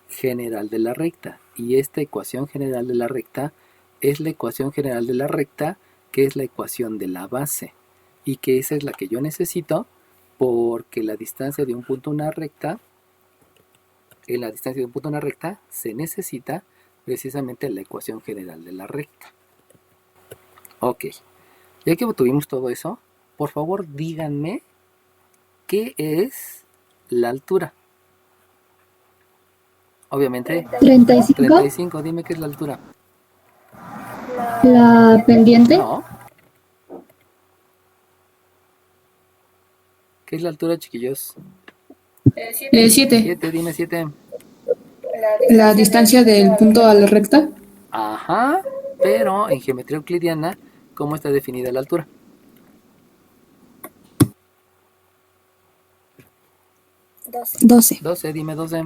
general de la recta, y esta ecuación general de la recta es la ecuación general de la recta, que es la ecuación de la base, y que esa es la que yo necesito, porque la distancia de un punto a una recta, en la distancia de un punto a una recta se necesita precisamente la ecuación general de la recta. Ok, ya que obtuvimos todo eso, por favor díganme qué es la altura. Obviamente 35. 35, dime qué es la altura. La pendiente. No. ¿Qué es la altura, chiquillos? 7. 7, dime 7. La distancia del punto a la recta. Ajá, pero en geometría euclidiana, ¿cómo está definida la altura? 12. 12, dime 12.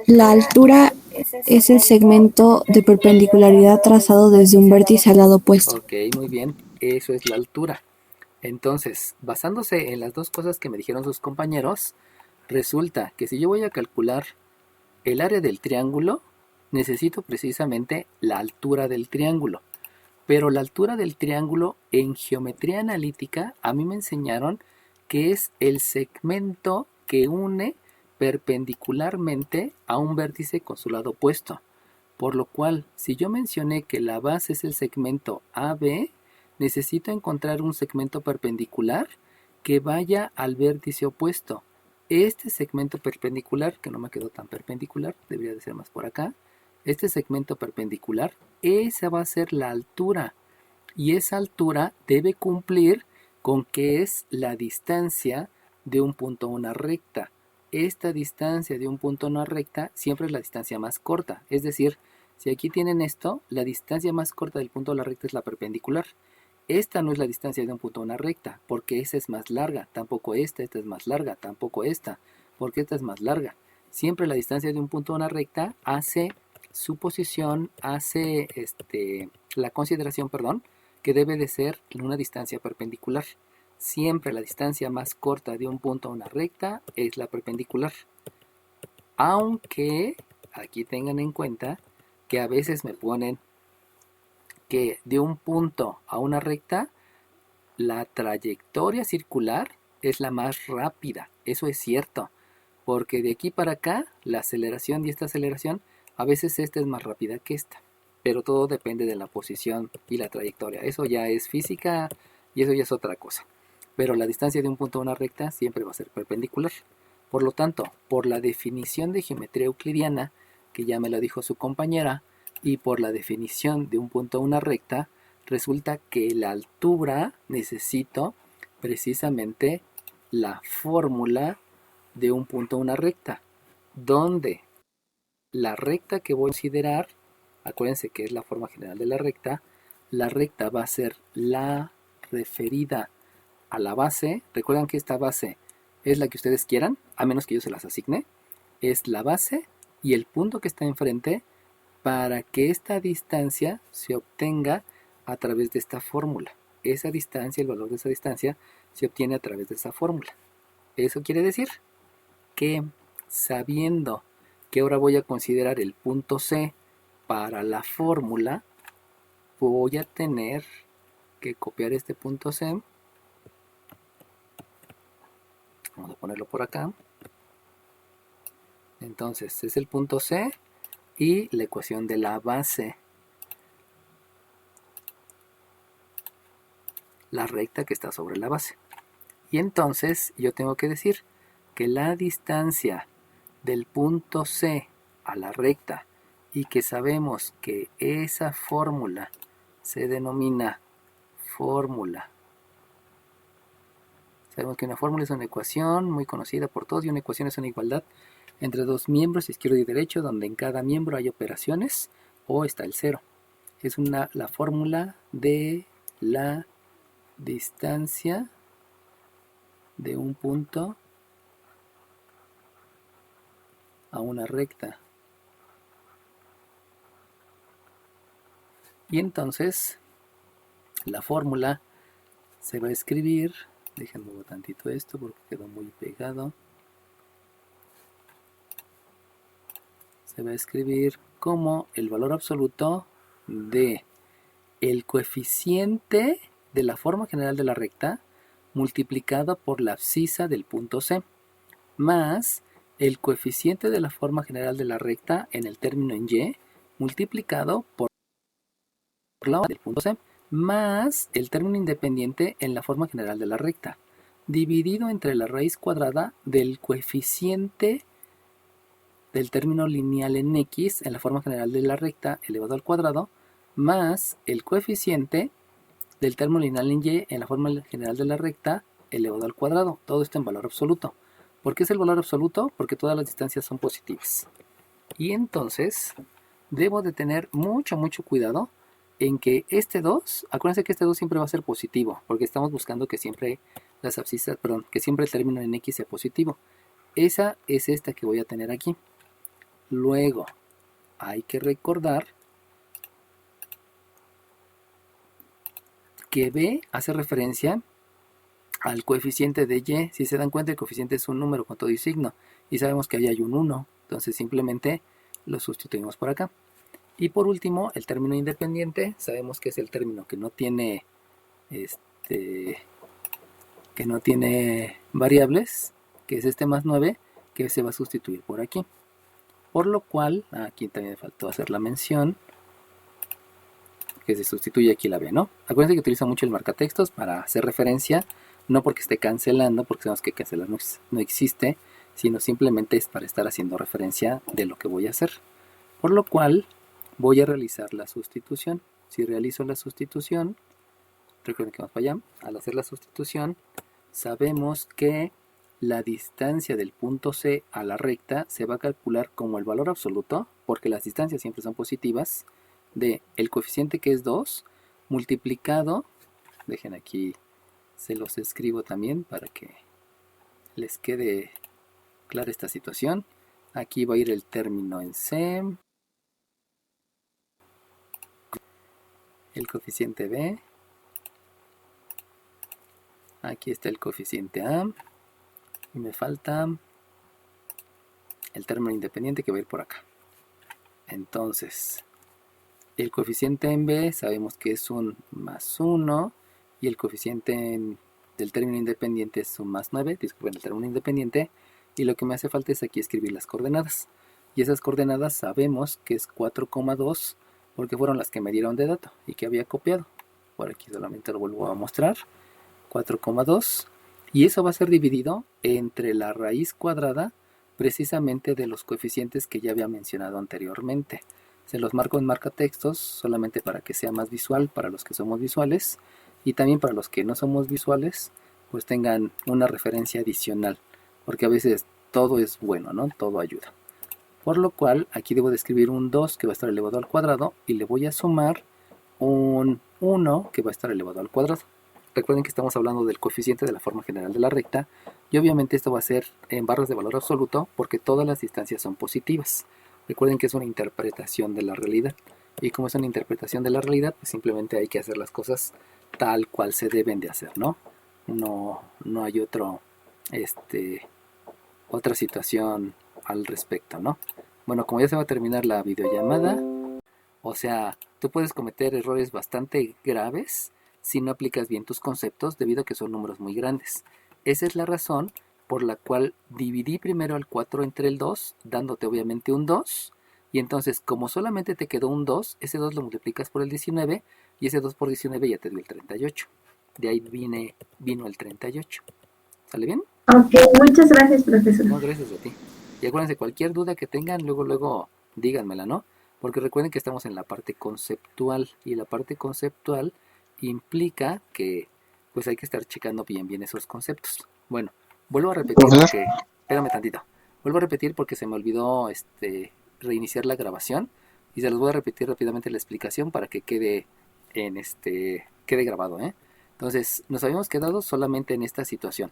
La altura es el segmento de perpendicularidad trazado desde un vértice al lado opuesto. Ok, muy bien, eso es la altura. Entonces, basándose en las dos cosas que me dijeron sus compañeros, resulta que si yo voy a calcular el área del triángulo, necesito precisamente la altura del triángulo. Pero la altura del triángulo en geometría analítica, a mí me enseñaron que es el segmento que une perpendicularmente a un vértice con su lado opuesto. Por lo cual, si yo mencioné que la base es el segmento AB, necesito encontrar un segmento perpendicular que vaya al vértice opuesto. Este segmento perpendicular, que no me quedó tan perpendicular, debería de ser más por acá. Este segmento perpendicular, esa va a ser la altura. Y esa altura debe cumplir con que es la distancia de un punto a una recta. esta distancia de un punto a una recta siempre es la distancia más corta. Es decir, si aquí tienen esto, la distancia más corta del punto a la recta es la perpendicular. Esta no es la distancia de un punto a una recta, porque esa es más larga. Tampoco esta es más larga. Tampoco esta, porque esta es más larga. Siempre la distancia de un punto a una recta hace suposición, hace la consideración, perdón, que debe de ser una distancia perpendicular. Siempre la distancia más corta de un punto a una recta es la perpendicular. Aunque aquí tengan en cuenta que a veces me ponen que de un punto a una recta la trayectoria circular es la más rápida. Eso es cierto, porque de aquí para acá la aceleración y esta aceleración a veces esta es más rápida que esta, pero todo depende de la posición y la trayectoria. Eso ya es física y eso ya es otra cosa. Pero la distancia de un punto a una recta siempre va a ser perpendicular. Por lo tanto, por la definición de geometría euclidiana, que ya me la dijo su compañera, y por la definición de un punto a una recta, resulta que la altura necesito precisamente la fórmula de un punto a una recta, donde la recta que voy a considerar, acuérdense que es la forma general de la recta va a ser la referida a la base. Recuerdan que esta base es la que ustedes quieran, a menos que yo se las asigne. Es la base y el punto que está enfrente para que esta distancia se obtenga a través de esta fórmula. Esa distancia, el valor de esa distancia, se obtiene a través de esa fórmula. Eso quiere decir que sabiendo que ahora voy a considerar el punto C para la fórmula, voy a tener que copiar este punto C. Vamos a ponerlo por acá. Entonces es el punto C y la ecuación de la base. La recta que está sobre la base. Y entonces yo tengo que decir que la distancia del punto C a la recta y que sabemos que esa fórmula se denomina fórmula. Sabemos que una fórmula es una ecuación muy conocida por todos y una ecuación es una igualdad entre dos miembros izquierdo y derecho donde en cada miembro hay operaciones o está el cero. Es la fórmula de la distancia de un punto a una recta. Y entonces la fórmula se va a escribir, déjenme mover tantito esto porque quedó muy pegado. Se va a escribir como el valor absoluto de el coeficiente de la forma general de la recta multiplicado por la abscisa del punto C, más el coeficiente de la forma general de la recta en el término en Y, multiplicado por la del punto C, más el término independiente en la forma general de la recta, dividido entre la raíz cuadrada del coeficiente del término lineal en X en la forma general de la recta elevado al cuadrado, más el coeficiente del término lineal en Y en la forma general de la recta elevado al cuadrado. Todo esto en valor absoluto. ¿Por qué es el valor absoluto? Porque todas las distancias son positivas. Y entonces debo de tener mucho cuidado en que este 2, acuérdense que este 2 siempre va a ser positivo, porque estamos buscando que siempre las abscisas, que siempre el término en X sea positivo. Esa es esta que voy a tener aquí. Luego hay que recordar que B hace referencia al coeficiente de Y. Si se dan cuenta, el coeficiente es un número con todo y signo. Y sabemos que ahí hay un 1. Entonces simplemente lo sustituimos por acá. Y por último, el término independiente. Sabemos que es el término que no tiene variables, que es este más 9, que se va a sustituir por aquí. Por lo cual, aquí también me faltó hacer la mención, que se sustituye aquí la B, ¿no? Acuérdense que utilizo mucho el marcatextos para hacer referencia, no porque esté cancelando, porque sabemos que cancelar no existe, sino simplemente es para estar haciendo referencia de lo que voy a hacer. Por lo cual, voy a realizar la sustitución. Si realizo la sustitución, recuerden que vamos para allá, al hacer la sustitución, sabemos que la distancia del punto C a la recta se va a calcular como el valor absoluto, porque las distancias siempre son positivas, de el coeficiente que es 2 multiplicado, dejen aquí, se los escribo también para que les quede clara esta situación. Aquí va a ir el término en C, el coeficiente B, aquí está el coeficiente A, y me falta el término independiente que va a ir por acá. Entonces, el coeficiente en B sabemos que es un más 1 y el coeficiente del término independiente es un más 9, disculpen, el término independiente, y lo que me hace falta es aquí escribir las coordenadas. Y esas coordenadas sabemos que es 4,2 porque fueron las que me dieron de dato y que había copiado. Por aquí solamente lo vuelvo a mostrar, 4,2, y eso va a ser dividido entre la raíz cuadrada precisamente de los coeficientes que ya había mencionado anteriormente. Se los marco en marcatextos solamente para que sea más visual para los que somos visuales, y también para los que no somos visuales pues tengan una referencia adicional, porque a veces todo es bueno, ¿no? Todo ayuda. Por lo cual aquí debo de escribir un 2 que va a estar elevado al cuadrado y le voy a sumar un 1 que va a estar elevado al cuadrado. Recuerden que estamos hablando del coeficiente de la forma general de la recta, y obviamente esto va a ser en barras de valor absoluto porque todas las distancias son positivas. Recuerden que es una interpretación de la realidad, y como es una interpretación de la realidad, pues simplemente hay que hacer las cosas tal cual se deben de hacer, ¿no? No hay otra situación al respecto, ¿no? Bueno, como ya se va a terminar la videollamada, o sea, tú puedes cometer errores bastante graves si no aplicas bien tus conceptos debido a que son números muy grandes. Esa es la razón por la cual dividí primero el 4 entre el 2, dándote obviamente un 2, y entonces como solamente te quedó un 2, ese 2 lo multiplicas por el 19, y ese 2 por 19 ya te dio el 38. De ahí vino el 38. ¿Sale bien? Ok, muchas gracias, profesor. No, gracias a ti. Y acuérdense, cualquier duda que tengan, luego díganmela, ¿no? Porque recuerden que estamos en la parte conceptual, y la parte conceptual implica que pues hay que estar checando bien esos conceptos. Bueno, vuelvo a repetir porque, espérame tantito, vuelvo a repetir porque se me olvidó reiniciar la grabación, y se los voy a repetir rápidamente la explicación para que quede quede grabado, ¿eh? Entonces, nos habíamos quedado solamente en esta situación.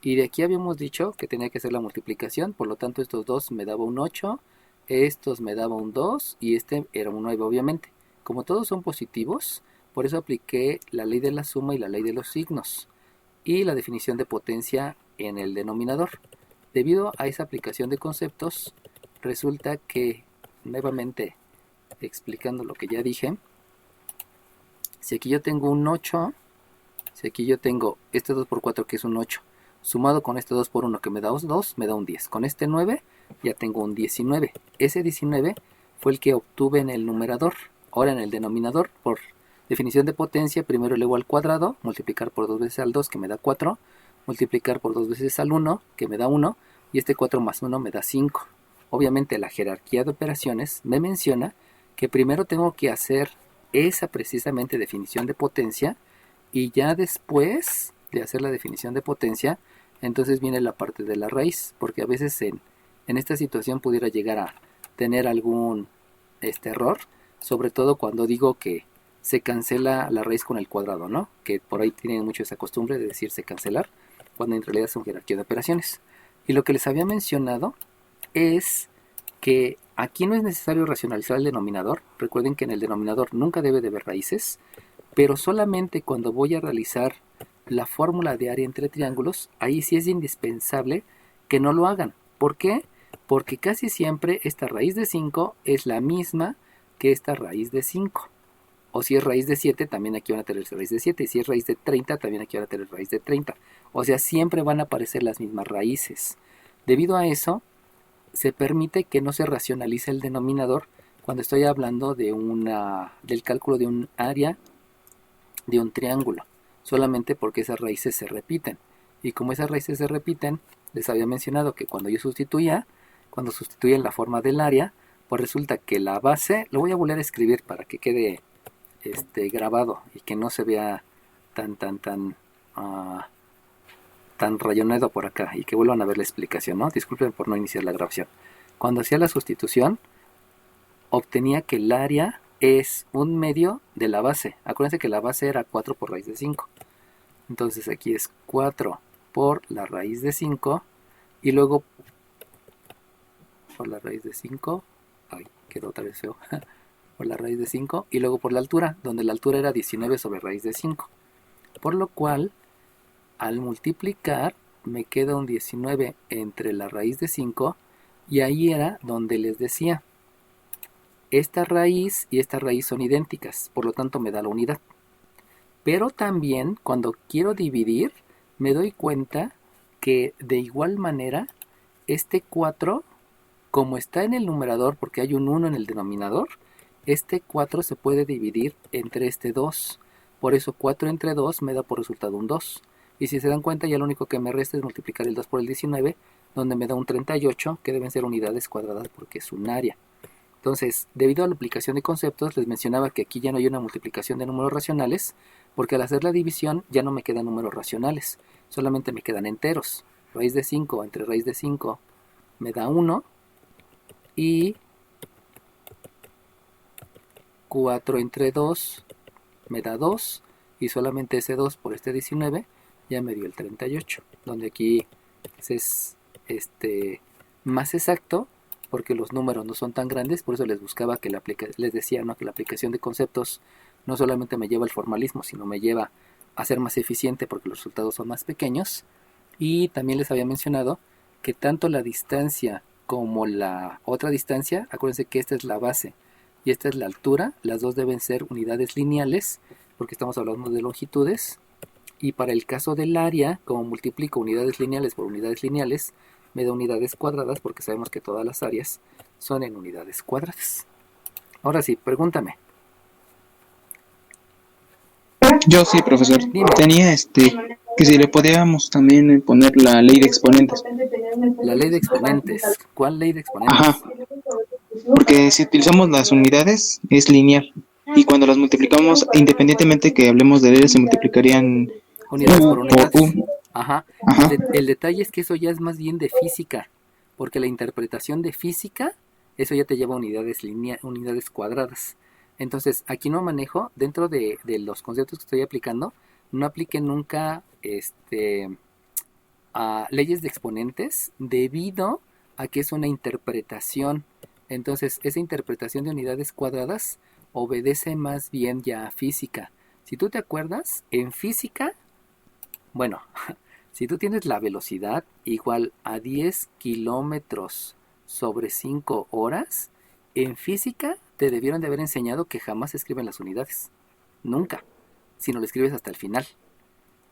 Y de aquí habíamos dicho que tenía que hacer la multiplicación, por lo tanto estos dos me daba un 8, estos me daba un 2 y este era un 9 obviamente. Como todos son positivos, por eso apliqué la ley de la suma y la ley de los signos y la definición de potencia en el denominador. Debido a esa aplicación de conceptos, resulta que, nuevamente explicando lo que ya dije, si aquí yo tengo un 8, si aquí yo tengo este 2 por 4 que es un 8, sumado con este 2 por 1 que me da 2, me da un 10. Con este 9 ya tengo un 19. Ese 19 fue el que obtuve en el numerador. Ahora en el denominador, por definición de potencia, primero elevo al cuadrado, multiplicar por 2 veces al 2 que me da 4, multiplicar por 2 veces al 1 que me da 1, y este 4 más 1 me da 5. Obviamente la jerarquía de operaciones me menciona que primero tengo que hacer esa precisamente definición de potencia, y ya después de hacer la definición de potencia, entonces viene la parte de la raíz, porque a veces en esta situación pudiera llegar a tener algún error, sobre todo cuando digo que se cancela la raíz con el cuadrado, ¿no? Que por ahí tienen mucho esa costumbre de decirse cancelar, cuando en realidad son jerarquía de operaciones. Y lo que les había mencionado es que aquí no es necesario racionalizar el denominador. Recuerden que en el denominador nunca debe de haber raíces, pero solamente cuando voy a realizar la fórmula de área entre triángulos, ahí sí es indispensable que no lo hagan. ¿Por qué? Porque casi siempre esta raíz de 5 es la misma que esta raíz de 5. O si es raíz de 7, también aquí van a tener raíz de 7. Y si es raíz de 30, también aquí van a tener raíz de 30. O sea, siempre van a aparecer las mismas raíces. Debido a eso, se permite que no se racionalice el denominador cuando estoy hablando del cálculo de un área de un triángulo, solamente porque esas raíces se repiten. Y como esas raíces se repiten, les había mencionado que cuando sustituía en la forma del área, pues resulta que la base, lo voy a volver a escribir para que quede grabado y que no se vea tan tan rayonado por acá y que vuelvan a ver la explicación, ¿no? Disculpen por no iniciar la grabación. Cuando hacía la sustitución, obtenía que el área es un medio de la base. Acuérdense que la base era 4 por raíz de 5. Entonces aquí es 4 por la raíz de 5 y luego por la raíz de 5. Ay, quedó otra vez feo. Por la raíz de 5 y luego por la altura, donde la altura era 19 sobre raíz de 5. Por lo cual, al multiplicar, me queda un 19 entre la raíz de 5 y ahí era donde les decía, esta raíz y esta raíz son idénticas, por lo tanto me da la unidad. Pero también cuando quiero dividir, me doy cuenta que de igual manera, este 4, como está en el numerador porque hay un 1 en el denominador, este 4 se puede dividir entre este 2. Por eso 4 entre 2 me da por resultado un 2. Y si se dan cuenta, ya lo único que me resta es multiplicar el 2 por el 19, donde me da un 38, que deben ser unidades cuadradas porque es un área. Entonces, debido a la aplicación de conceptos, les mencionaba que aquí ya no hay una multiplicación de números racionales, porque al hacer la división ya no me quedan números racionales, solamente me quedan enteros. Raíz de 5 entre raíz de 5 me da 1 y 4 entre 2 me da 2 y solamente ese 2 por este 19 ya me dio el 38, donde aquí es más exacto porque los números no son tan grandes, por eso les buscaba que les decía, ¿no?, que la aplicación de conceptos no solamente me lleva al formalismo, sino me lleva a ser más eficiente porque los resultados son más pequeños. Y también les había mencionado que tanto la distancia como la otra distancia, acuérdense que esta es la base y esta es la altura, las dos deben ser unidades lineales porque estamos hablando de longitudes. Y para el caso del área, como multiplico unidades lineales por unidades lineales, me da unidades cuadradas porque sabemos que todas las áreas son en unidades cuadradas. Ahora sí, pregúntame. Yo sí, profesor. Dime. Tenía que si le podíamos también poner la ley de exponentes. La ley de exponentes. ¿Cuál ley de exponentes? Ajá. Porque si utilizamos las unidades es lineal. Y cuando las multiplicamos, independientemente que hablemos de leyes, se multiplicarían unidades por unidades. U. Ajá. Ajá. El detalle es que eso ya es más bien de física, porque la interpretación de física, eso ya te lleva a unidades cuadradas. Entonces, aquí no manejo, dentro de los conceptos que estoy aplicando, no aplique nunca a leyes de exponentes debido a que es una interpretación. Entonces, esa interpretación de unidades cuadradas obedece más bien ya a física. Si tú te acuerdas, en física, bueno, si tú tienes la velocidad igual a 10 kilómetros sobre 5 horas, en física te debieron de haber enseñado que jamás se escriben las unidades. Nunca. Sino lo escribes hasta el final.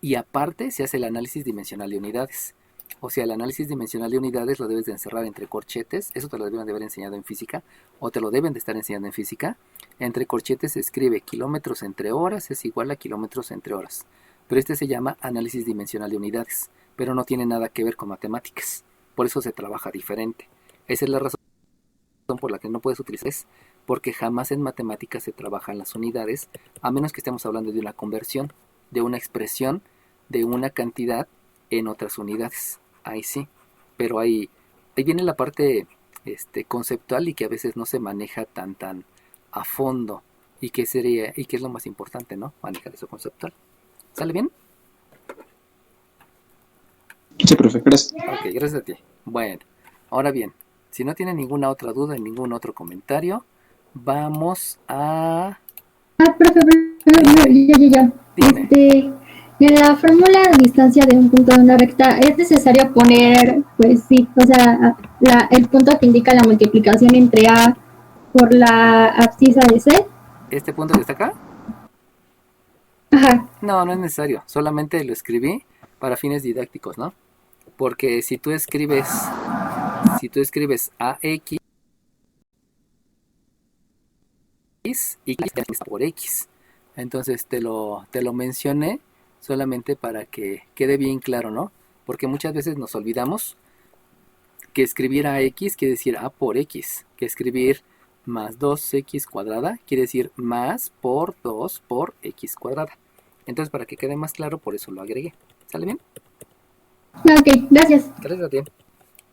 Y aparte se hace el análisis dimensional de unidades. O sea, el análisis dimensional de unidades lo debes de encerrar entre corchetes. Eso te lo deben de haber enseñado en física. O te lo deben de estar enseñando en física. Entre corchetes se escribe kilómetros entre horas es igual a kilómetros entre horas. Pero este se llama análisis dimensional de unidades. Pero no tiene nada que ver con matemáticas. Por eso se trabaja diferente. Esa es la razón por la que no puedes utilizar es porque jamás en matemáticas se trabajan las unidades, a menos que estemos hablando de una conversión, de una expresión, de una cantidad en otras unidades. Ahí sí, pero ahí viene la parte conceptual y que a veces no se maneja tan a fondo y que es lo más importante, ¿no? Manejar eso conceptual. ¿Sale bien? Sí, profe, gracias. Ok, gracias a ti. Bueno, ahora bien, si no tienen ninguna otra duda, ningún otro comentario, vamos a... Profe, yo. Dime. En la fórmula de distancia de un punto de una recta, ¿es necesario poner, pues sí, o sea, el punto que indica la multiplicación entre A por la abscisa de C? ¿Este punto que está acá? Ajá. No, no es necesario. Solamente lo escribí para fines didácticos, ¿no? Porque si tú escribes AX y por X, entonces te lo mencioné solamente para que quede bien claro, ¿no? Porque muchas veces nos olvidamos que escribir AX quiere decir A por X, que escribir más 2X cuadrada quiere decir más por 2 por X cuadrada. Entonces, para que quede más claro, por eso lo agregué. ¿Sale bien? Ok, gracias. Gracias a ti.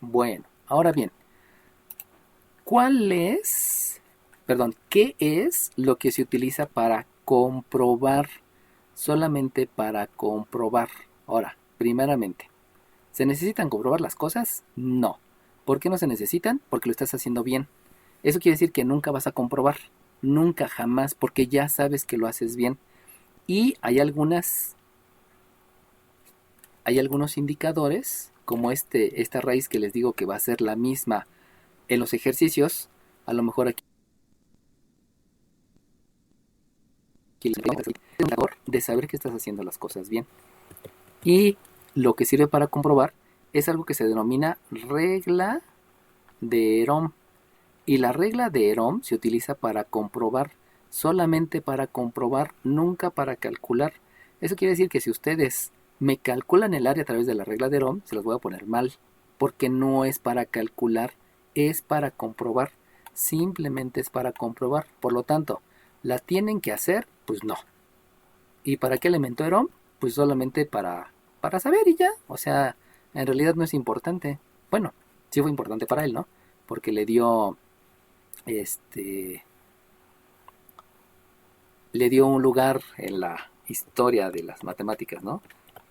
Bueno, ahora bien, ¿qué es lo que se utiliza para comprobar? Solamente para comprobar. Ahora, primeramente, ¿se necesitan comprobar las cosas? No. ¿Por qué no se necesitan? Porque lo estás haciendo bien. Eso quiere decir que nunca vas a comprobar. Nunca, jamás, porque ya sabes que lo haces bien. Y hay algunos indicadores, como esta raíz que les digo que va a ser la misma en los ejercicios. A lo mejor aquí es un indicador de saber que estás haciendo las cosas bien. Y lo que sirve para comprobar es algo que se denomina regla de Ohm. Y la regla de Ohm se utiliza para comprobar, solamente para comprobar, nunca para calcular. Eso quiere decir que si ustedes me calculan el área a través de la regla de Ohm, se los voy a poner mal, porque no es para calcular, es para comprobar. Simplemente es para comprobar. Por lo tanto, ¿la tienen que hacer? Pues no. ¿Y para qué elemento de Ohm? Pues solamente para saber y ya. O sea, en realidad no es importante. Bueno, sí fue importante para él, ¿no? Porque le dio un lugar en la historia de las matemáticas, ¿no?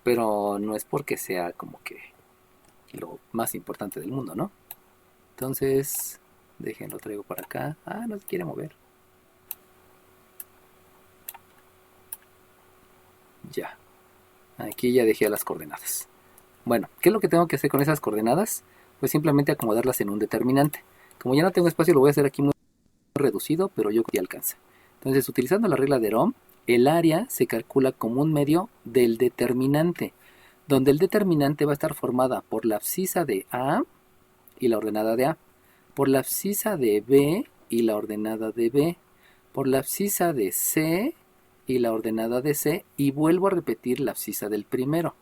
Pero no es porque sea como que lo más importante del mundo, ¿no? Entonces, déjenlo, traigo para acá. Ah, no se quiere mover. Ya. Aquí ya dejé las coordenadas. Bueno, ¿qué es lo que tengo que hacer con esas coordenadas? Pues simplemente acomodarlas en un determinante. Como ya no tengo espacio, lo voy a hacer aquí muy reducido, pero yo creo que ya alcanza. Entonces, utilizando la regla de Ohm, el área se calcula como un medio del determinante, donde el determinante va a estar formada por la abscisa de A y la ordenada de A, por la abscisa de B y la ordenada de B, por la abscisa de C y la ordenada de C, y vuelvo a repetir la abscisa del primero.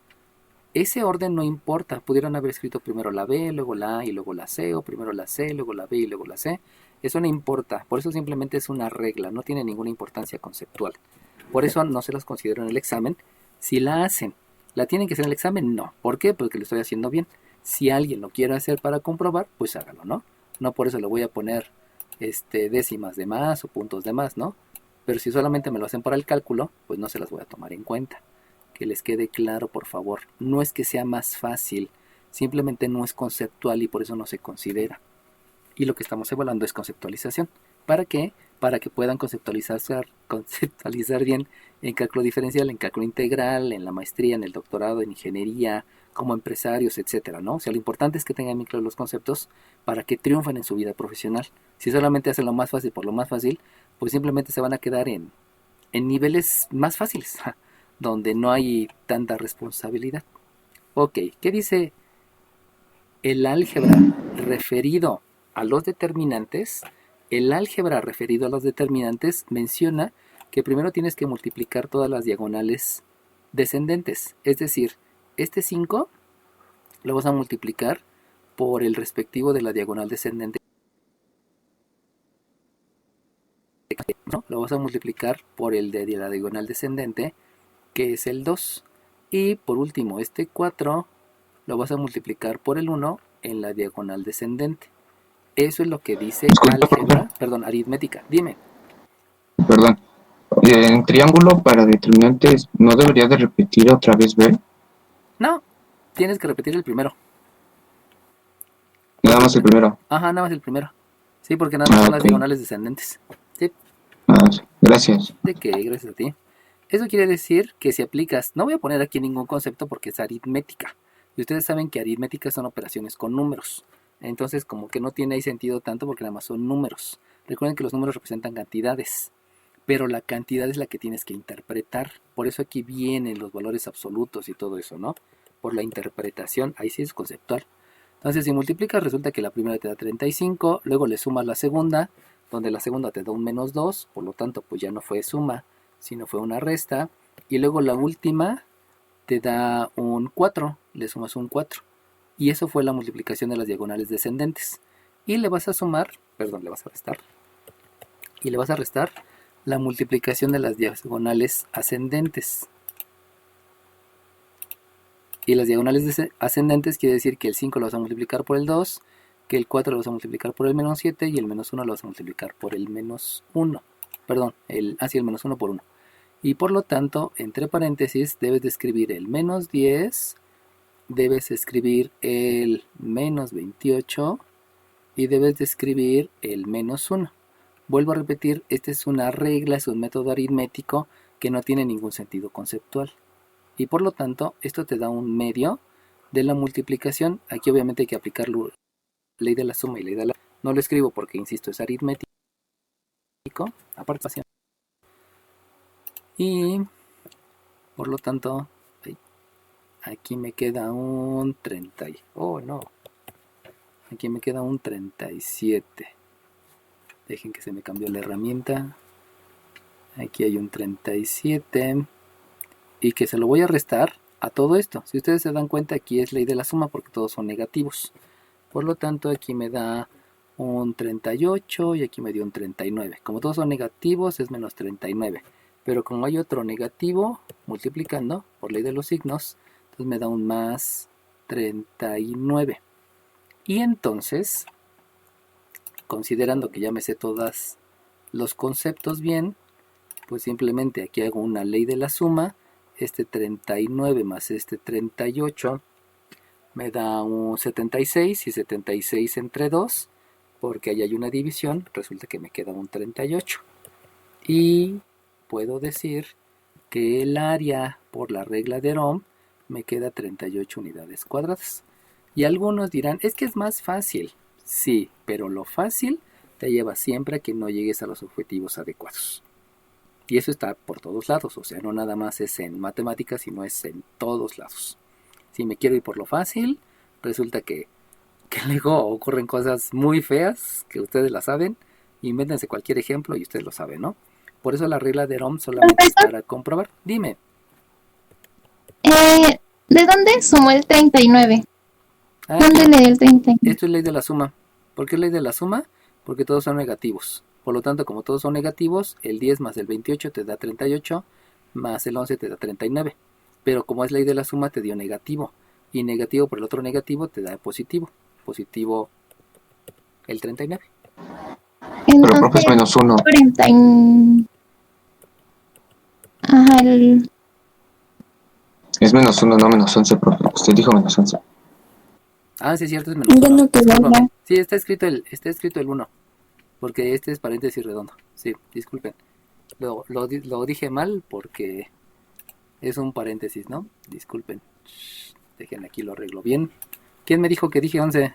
Ese orden no importa, pudieron haber escrito primero la B, luego la A y luego la C, o primero la C, luego la B y luego la C. Eso no importa, por eso simplemente es una regla, no tiene ninguna importancia conceptual. Por eso no se las considero en el examen. Si la hacen, ¿la tienen que hacer en el examen? No. ¿Por qué? Porque lo estoy haciendo bien. Si alguien lo quiere hacer para comprobar, pues hágalo, ¿no? No por eso le voy a poner décimas de más o puntos de más, ¿no? Pero si solamente me lo hacen para el cálculo, pues no se las voy a tomar en cuenta. Que les quede claro, por favor. No es que sea más fácil, simplemente no es conceptual y por eso no se considera. Y lo que estamos evaluando es conceptualización. ¿Para qué? Para que puedan conceptualizar bien en cálculo diferencial, en cálculo integral, en la maestría, en el doctorado, en ingeniería, como empresarios, etcétera, ¿no? O sea, lo importante es que tengan bien claros los conceptos para que triunfen en su vida profesional. Si solamente hacen lo más fácil por lo más fácil, pues simplemente se van a quedar en niveles más fáciles, donde no hay tanta responsabilidad. Ok, ¿qué dice el álgebra referido a los determinantes? El álgebra referido a los determinantes menciona que primero tienes que multiplicar todas las diagonales descendentes. Es decir, este 5 lo vas a multiplicar por el respectivo de la diagonal descendente, ¿no? Lo vas a multiplicar por el de la diagonal descendente, que es el 2. Y por último, este 4 lo vas a multiplicar por el 1 en la diagonal descendente. Eso es lo que dice álgebra, perdón, aritmética. Dime. Perdón. En triángulo para determinantes, ¿no debería de repetir otra vez B? No, tienes que repetir el primero. Nada más el primero. Ajá, nada más el primero. Sí, porque nada más son las diagonales descendentes. Sí. Gracias. ¿De qué? Gracias a ti. Eso quiere decir que si aplicas, no voy a poner aquí ningún concepto porque es aritmética. Y ustedes saben que aritmética son operaciones con números. Entonces como que no tiene ahí sentido tanto porque nada más son números. Recuerden que los números representan cantidades. Pero la cantidad es la que tienes que interpretar. Por eso aquí vienen los valores absolutos y todo eso, ¿no? Por la interpretación, ahí sí es conceptual. Entonces si multiplicas resulta que la primera te da 35, luego le sumas la segunda, donde la segunda te da un menos 2, por lo tanto pues ya no fue suma, sino fue una resta, y luego la última te da un 4, le sumas un 4, y eso fue la multiplicación de las diagonales descendentes, y le vas a sumar, perdón, le vas a restar, y le vas a restar la multiplicación de las diagonales ascendentes. Y las diagonales ascendentes quiere decir que el 5 lo vas a multiplicar por el 2, que el 4 lo vas a multiplicar por el menos 7 y el menos 1 lo vas a multiplicar por el menos 1. Perdón, el menos 1 por 1. Y por lo tanto, entre paréntesis, debes de escribir el menos 10, debes escribir el menos 28 y debes de escribir el menos 1. Vuelvo a repetir, esta es una regla, es un método aritmético que no tiene ningún sentido conceptual. Y por lo tanto, esto te da un medio de la multiplicación. Aquí obviamente hay que aplicar la ley de la suma y ley de la... No lo escribo porque, insisto, es aritmético. Aparte, y por lo tanto, aquí me queda un 30. Oh, no. Aquí me queda un 37. Dejen que se me cambió la herramienta. Aquí hay un 37. Y que se lo voy a restar a todo esto. Si ustedes se dan cuenta, aquí es ley de la suma porque todos son negativos. Por lo tanto, aquí me da un 38 y aquí me dio un 39. Como todos son negativos, es menos 39. Pero como hay otro negativo, multiplicando por ley de los signos, entonces me da un más 39. Y entonces, considerando que ya me sé todos los conceptos bien, pues simplemente aquí hago una ley de la suma. Este 39 más este 38 me da un 76 y 76 entre 2, porque ahí hay una división, resulta que me queda un 38. Y puedo decir que el área por la regla de Ohm me queda 38 unidades cuadradas. Y algunos dirán, es que es más fácil. Sí, pero lo fácil te lleva siempre a que no llegues a los objetivos adecuados. Y eso está por todos lados, o sea, no nada más es en matemáticas, sino es en todos lados. Si me quiero ir por lo fácil, resulta que luego ocurren cosas muy feas, que ustedes la saben. Invéntense cualquier ejemplo y ustedes lo saben, ¿no? Por eso la regla de Ohm solamente es para comprobar. Dime. ¿De dónde sumó el 39? Ah, ¿Dónde le dio el 39? esto es ley de la suma. ¿Por qué ley de la suma? Porque todos son negativos. Por lo tanto, como todos son negativos, el 10 más el 28 te da 38, más el 11 te da 39. Pero como es ley de la suma, te dio negativo. Y negativo por el otro negativo te da positivo. Positivo el 39. Pero profe es menos 1. 40. Ajá, Es menos 1, no menos 11, profe. Usted dijo menos 11. Ah, sí es cierto, es menos Ya 1. no quedó nada. Sí, está escrito el 1. Porque este es paréntesis redondo. Sí, disculpen. Lo dije mal porque es un paréntesis, ¿no? Disculpen. Dejen aquí, lo arreglo bien. ¿Quién me dijo que dije 11?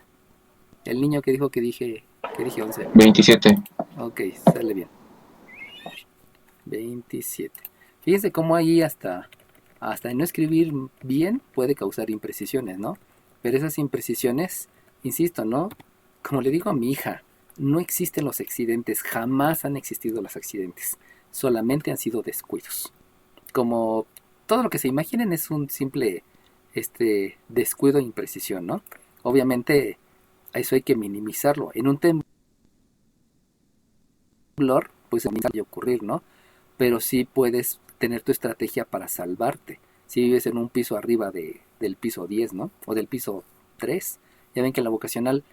El niño que dijo que dije 11. 27. Ok, sale bien. 27. Fíjense cómo ahí hasta no escribir bien puede causar imprecisiones, ¿no? Pero esas imprecisiones, insisto, ¿no? Como le digo a mi hija, no existen los accidentes, jamás han existido los accidentes, solamente han sido descuidos. Como todo lo que se imaginen es un simple descuido e imprecisión, ¿no? Obviamente eso hay que minimizarlo. En un temblor, pues puede ocurrir, ¿no? Pero sí puedes tener tu estrategia para salvarte. Si vives en un piso arriba del piso 10, ¿no? O del piso 3. Ya ven que en la vocacional,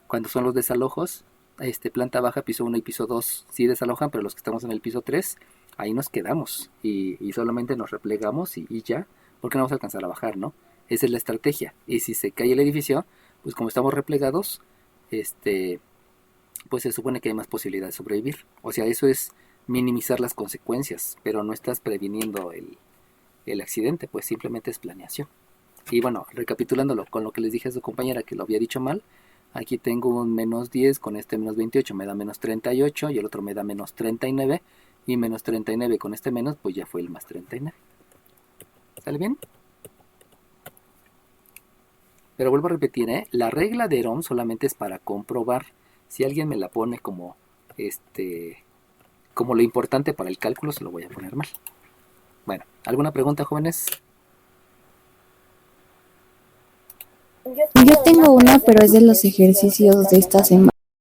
cuando son los desalojos, planta baja, piso 1 y piso 2 sí desalojan, pero los que estamos en el piso 3, ahí nos quedamos y solamente nos replegamos y ya, porque no vamos a alcanzar a bajar, ¿no? Esa es la estrategia. Y si se cae el edificio, pues como estamos replegados, pues se supone que hay más posibilidad de sobrevivir. O sea, eso es minimizar las consecuencias, pero no estás previniendo el accidente, pues simplemente es planeación. Y bueno, recapitulándolo con lo que les dije a su compañera que lo había dicho mal, aquí tengo un menos 10, con este menos 28 me da menos 38 y el otro me da menos 39, y menos 39 con este menos, pues ya fue el más 39. ¿Sale bien? Pero vuelvo a repetir, la regla de Ohm solamente es para comprobar. Si alguien me la pone como como lo importante para el cálculo, se lo voy a poner mal. Bueno, ¿alguna pregunta, jóvenes? Yo tengo una, pero es de los ejercicios de esta semana.